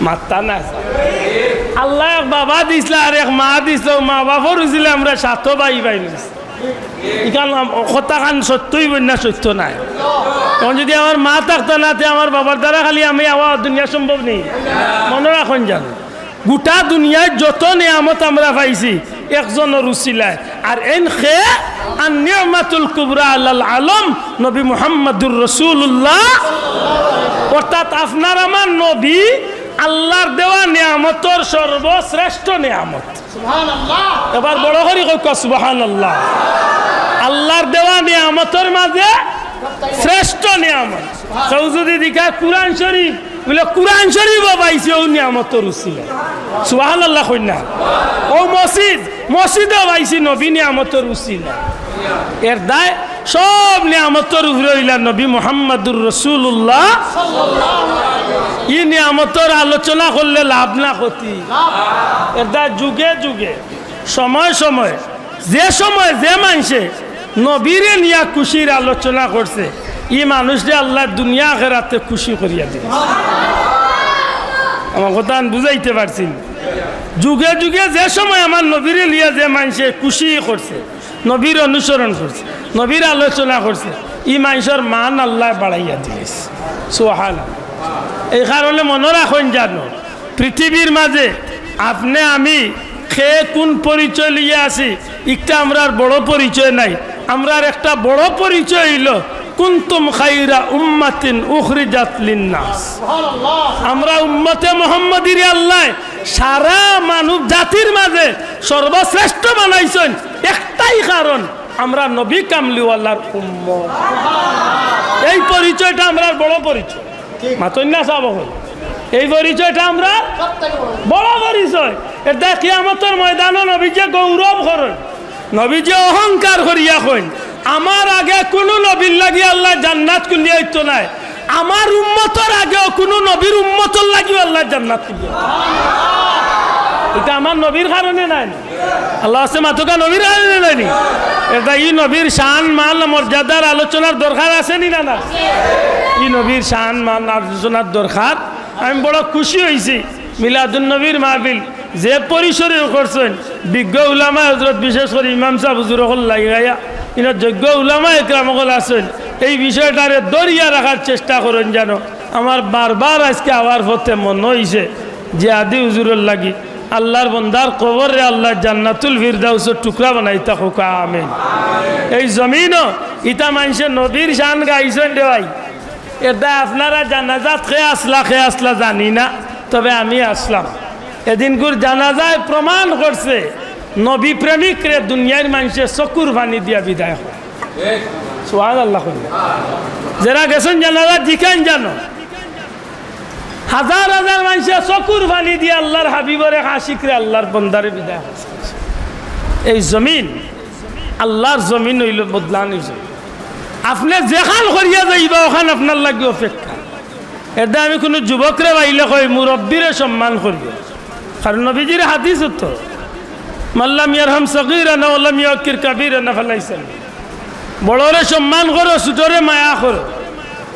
মাত্তা না আল্লাহ এক বাবা দিছিল আর এক মা দিছিল মা বাবার উসিলে আমরা 7 ভাই ভাই হইছি ইকান কথা খান সত্যই বন্যা সত্য নাই তখন যদি আমার মা থাকতো না আমার বাবার দ্বারা খালি আমি আওয়াজ দুনিয়া সম্ভব নেই মনে রাখুন জানো গোটা দুনিয়ায় যত নিয়ামত আমরা পাইছি একজনের উসিলায় আর এন খে আন নিয়ামাতুল কুবরা আলাল আলম নবী মুহাম্মদুর রাসূলুল্লাহ অর্থাৎ আপনার আমার নবী আল্লাহর দেওয়া নিয়ামতের সর্বশ্রেষ্ঠ নিয়ামত সুবহানাল্লাহ এবার বড় করে কই সুবহানাল্লাহ আল্লাহর দেওয়া নিয়ামতের মাঝে শ্রেষ্ঠ নিয়ামত কেউ যদি দেখা কুরআন শরীফ বলে কুরআন শরীফ পাইছে ও নিয়ামতের উসিলা সুবহানাল্লাহ কই না ও মসজিদও পাইছি নবী নিয়ামতের উসিলা এর দায় সব নিয়ামতের উপরে হইলা নবী মুহাম্মদুর রাসূলুল্লাহ সাল্লাল্লাহু আলাইহি এই নিয়ামতের আলোচনা করলে লাভ না ক্ষতি এর দায় যুগে যুগে সময় সময় যে মানুষে নবীরে নিয়া খুশির আলোচনা করছে এই মানুষরে আল্লাহ দুনিয়া আখিরাতে খুশি করিয়া দিবে আমার কথা বুঝাইতে পারছি যুগে যুগে যে সময় আমার নবীরে লিয়া যে মানুষে খুশি করছে নবীর অনুসরণ করছে নবীর আলোচনা করছে এই মানুষের মান আল্লাহ বাড়াইয়া দিয়েছে সুবহানাল্লাহ এই কারণে মনে রাখুন জানো পৃথিবীর মাঝে আপনি আমি খেয়ে কোন পরিচয় লিয়ে আসি একটা আমরার বড় পরিচয় নাই আমরার একটা বড় পরিচয় হইল কুনতুম খাইরা উম্মাতিন উখরিজাত লিন্নাস সুবহানাল্লাহ আমরা উম্মতে মুহাম্মাদির আল্লাহ সারা মানব জাতির মাঝে সর্বশ্রেষ্ঠ বানাইছেন একটাই কারণ আমরা নবী কামলিওয়ালার উম্মত সুবহানাল্লাহ এই পরিচয়টা আমরার বড় পরিচয় মাতন না সব এই পরিচয়টা আমরা বড় পরিচয় এটা কিয়ামতের ময়দানে নবীকে গৌরব করেন নবীজি অহংকার করিয়া কইন আমার আগে কোনো নবীর লাগি আল্লাহ জান্নাত কুলিয়ে হইতো নাই, আমার উম্মতর আগেও কোনো নবীর উম্মতর লাগি আল্লাহ জান্নাত কুলিয়ে। এটা আমার নবীর কারণে নাই, আল্লাহ আছে মাতুকা নবীর কারণে নাইনি। এটা ই নবীর শান মান মর্যাদার আলোচনার দরকার আছে নি না? না, ই নবীর শান মান আলোচনার দরকার। আমি বড় খুশি হয়েছি মিলাদুন নবীর মাহফিল যে পরিসরে করছেন, বিজ্ঞ উলামা হজরত বিশেষ করে ইমাম সাহেব হুজুর হল লাগাইয়া ইনার যোগ্য উলামা একরামকল আছেন, এই বিষয়টারে দরিয়া রাখার চেষ্টা করেন। জানো আমার বারবার আজকে আবার পথে মনে হয়েছে যে আদি হুজুরের লাগি আল্লাহর বন্দার কবরে আল্লাহ জান্নাতুল ফিরদাউসের টুকরা বানাইতা হোক, আমিন। এই জমিনও ইটা মানুষের নবীর শান গাইছেন দেওয়াই। এটা আপনারা জানাজাত খেয়ে আসলা জানি না, তবে আমি আসলাম। এদিনকুর জানাজায় প্রমাণ করছে নবী প্রেমিক রে দুনিয়ার মানুষের চকুর পানি দিয়া বিদায় হয়। সুবহানাল্লাহ। যারা গেছেন জানাজা জিখান জানো, হাজার হাজার মানুষের চকুর পানি দিয়ে আল্লাহর হাবিবরে আশিকরে আল্লাহর বন্দারে বিদায় হয়েছে। এই জমিন আল্লাহর জমিন হইল বদলানি জমিন। আপনি যেখান করিয়া যাইবা ওখান আপনার লাগে অপেক্ষা। এটা আমি কোনো যুবকরে বাইলে কই মুরব্বীরে সম্মান করিও, কারণ নবীজির হাদিস তো মাল্লাম ইয়ারহাম সগীরানা ওয়া লাম ইয়াকির কাবীরানা ফালাইসা। বড়রে সম্মান করো, ছোটরে মায়া করো।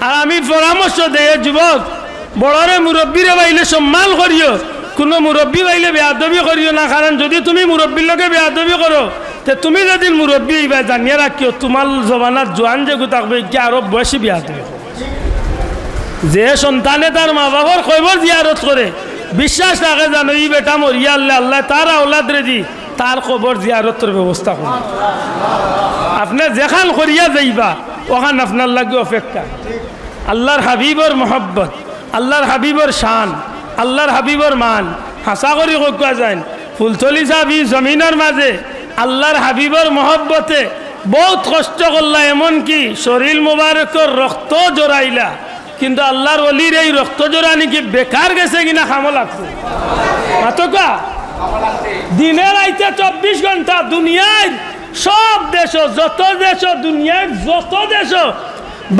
আর আমি পরামর্শ দেই যুবক, বড়রে মুরব্বীরে বাইলে সম্মান করিও, কোনো মুরব্বী বাইলে বেয়াদবি করিও না। কারণ যদি তুমি মুরব্বীর লগে বেয়াদবি করো, তে তুমি যদি মুরব্বী এইবার জানিয়ে রাখিও তোমার জমানার জোয়ান যেগু থাকবে কি আরো বয়সী বেয়াদবি। যে সন্তানে তার মা বাবার কয়বার জিয়ারত করে বিশ্বাস রাখে, জানো ই বেটা মরিয়া আল্লাহ আল্লাহ তার আওলাদ রেজি তার কবর জিয়ারতের ব্যবস্থা করে। আপনি যেখান করিয়া যাইবা ওখান আপনার লাগে অপেক্ষা। আল্লাহর হাবিবর মহব্বত, আল্লাহর হাবিবর শান, আল্লাহর হাবিবর মান হাসা করি কোয়া যায়। ফুলতলি সাহাবি জমিনের মাঝে আল্লাহর হাবিবর মহব্বতে বহুত কষ্ট করলা, এমনকি শরীর মুবারকের রক্ত জোড়াইলা, কিন্তু আল্লাহর অলির এই রক্ত জোড়া নাকি বেকার গেছে কিনা খামো লাগছে। মাতকা দিনের আইতে 24 ঘন্টা দুনিয়ায় সব দেশ, যত দেশ দুনিয়ার যত দেশ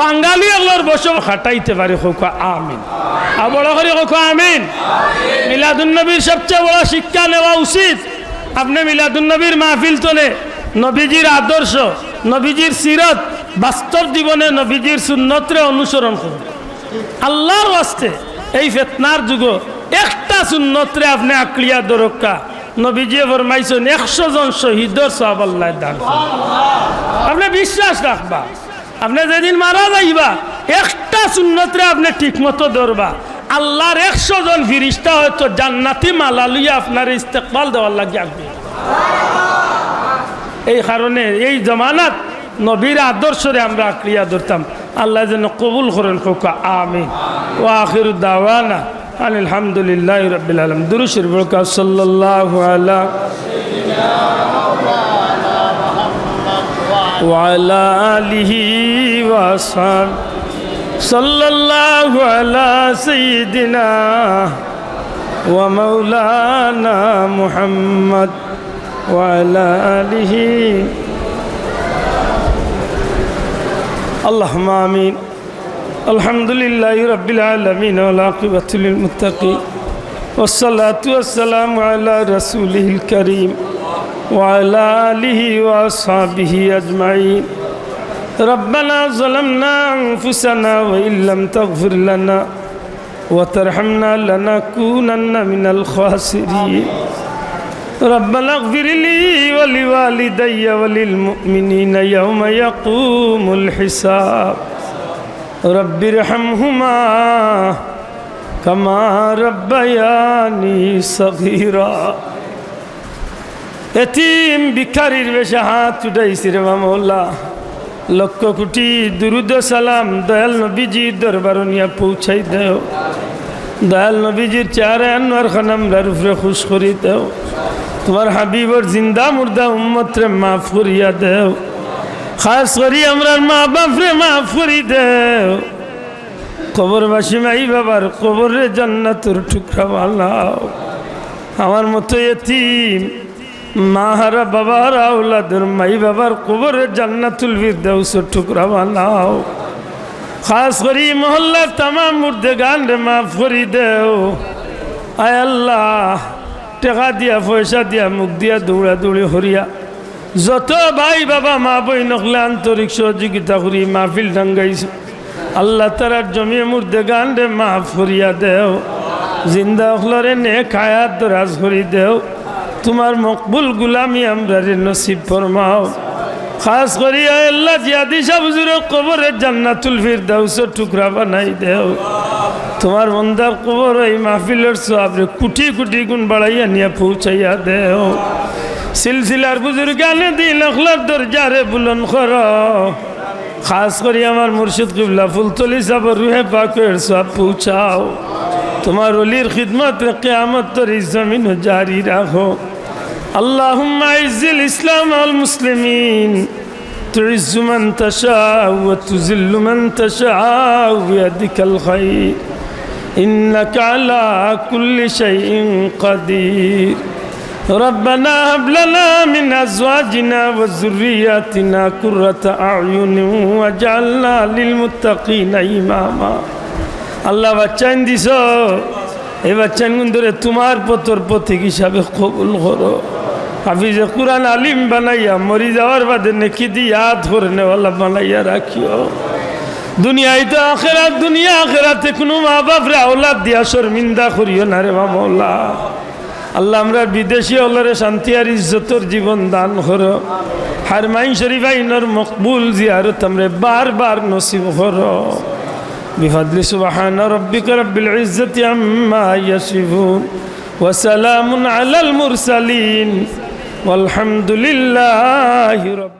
বাঙালি আল্লাহর বসে খাটাইতে পারে হোক, আমিন। আর বড় করে হোক, আমিন। মিলাদুন নবীর সবচেয়ে বড় শিক্ষা নেওয়া উচিত। আপনি মিলাদুন নবীর মাহফিল তোলে নবীজির আদর্শ, নবীজির সিরত, বাস্তব জীবনে নবীজির সুন্নতরে অনুসরণ করুন। আল্লাহর ওয়াস্তে এই ফিতনার যুগ একটা সুন্নতরে আপনি আকলিয়া দরকা। নবীজি ফরমাইছেন 100 জন শহীদের সওয়াব আল্লাহ দান করবেন। আপনি বিশ্বাস রাখবা, আপনি যেদিন মারা যাইবা একটা সুন্নতরে আপনি ঠিক মতো ধরবা, আল্লাহর 100 জন ফিরিস্তা হয়তো জান্নাতি মালা লইয়া আপনার ইস্তেকবাল দেওয়ার লাগে আসবে। এই কারণে এই জমানাত নবীর আদর্শরে আমরা আঁকড়িয়া ধরতাম। আল্লাহ যেন কবুল করেন খোকা, আমিন। ওয়া আখিরু দাওয়ানা আলহামদুলিল্লাহি রাব্বিল আলামিন। দুরূদ শরীফ বরকা সাল্লাল্লাহু আলা ওয়া আলা আলিহি ওয়া সাহব সাল্লাল্লাহু আলা সাইয়্যিদিনা ওয়া মাওলানা মুহাম্মদ ওয়া আলা আলিহি اللهم آمين. الحمد لله رب العالمين والعاقبة للمتقين والصلاة والسلام على رسوله الكريم وعلى آله وأصحابه أجمعين. ربنا ظلمنا أنفسنا وإن لم تغفر لنا وترحمنا لنكونن من الخاسرين. ربنا اغفر لي ولوالدي وللمؤمنين يوم يقوم الحساب. رب ارحمهما كما ربياني صغيرا. এতিম ভিখারির বেশে হাত উঠাইছি রে মাওলা, লক্ষ কোটি দুরুদ সালাম দয়াল নবীজির দরবার নিয়ে পৌঁছাই দেও। দয়াল নবীজির চেহারা আনোয়ার খান আমরার উপরে খুশ করি দেও। তোমার হাবিবর জিন্দা মুর্দা উম্মতরে মাফ করিয়া দেও। খাস করি আমরার মা বাপরে মাফ করি দেও। কবরবাসী মাই বাবার কবরে জান্নাতের টুকরা বানাও। আমার মতো এতিম মাহারা বাবার আওলাদের মাই বাবার কবরে জান্নাতুল ফিরদাউসের টুকরা বানাও। খাস করি মহল্লার তামাম মুর্দেগান রে মাফ করি দেও। আয় আল্লাহ, টাকা দিয়া পয়সা দিয়া মুখ দিয়া দৌড়া দৌড়ি হরিয়া যত ভাই বাবা মা বই নকলে আন্তরিক সহযোগিতা করি মাহফিল ডাঙ্গাইছে, আল্লাহ তারার জমিয়ে মুর্দেগান রে মাফ করিয়া দেও। জিন্দা অখলরে নে খায়াত দরাজ করি দেও। তোমার মকবুল গুলামি আমরা রে নসিব ফরমাও। খাস করি আল্লাহ জিয়াদি শাহ হুজুরের কবরে জান্নাতুল ফিরদাউসের টুকরা বানাই দেও। তোমার বন্দার কবর এই মাহফিলের সওয়াবে কোটি কোটি গুণ বাড়াইয়া নিয়ে পৌঁছাইয়া দেও। সিলসিলার বুজুর্গানে দিন আখলার দরজারে বুলন্দ করো। খাস করি আমার মুর্শিদ কিবলা ফুলতলি সাহেবের রুহে পাকের সওয়াব পৌঁছাও। তোমার ওলির খিদমত কিয়ামত তর জমিন জারি রাখো। আল্লাহুম্মা ইজ্জিল ইসলাম ওয়াল মুসলিমিন, তুইজ্জু মান তাশাউ ওয়া তুযিল্লু মান তাশাউ বিয়াদিকাল খায়র, ইন্নাকা আলা কুল্লি শাইইন কাদির। ربنا هب لنا من أزواجنا وذرياتنا قرة أعين واجعلنا للمتقين إماما। আল্লাহ বাচ্চান দিছ, এই বাচ্চান ধরে তোমার পতর পথিক হিসাবে কবুল করো। হাফিজে কুরআন আলিম বানাইয়া মরি যাওয়ার বাদে নেকি দি ইয়াদ করে নেওয়ালা বানাইয়া রাখিও। দুনিয়ায় তো আখেরাত, দুনিয়া আখেরাতে কোনো মা বাপরে আওলাদ দিয়া শর্মিন্দা করিও না রে মামলা। আল্লাহ আমরা বিদেশি হলরে শান্তি আর ইজ্জতর জীবন দান করো। হারমাইন শরীফ আইনর মকবুল জিয়ারত আমরা বারবার নসিব করো। বিফাদলি সুবহান রাব্বিকা রাব্বিল ইজ্জতি আম্মা ইয়াসিফুন ওয়া সালামুন আলাল মুরসালিন ওয়ালহামদুলিল্লাহি রাব্বিল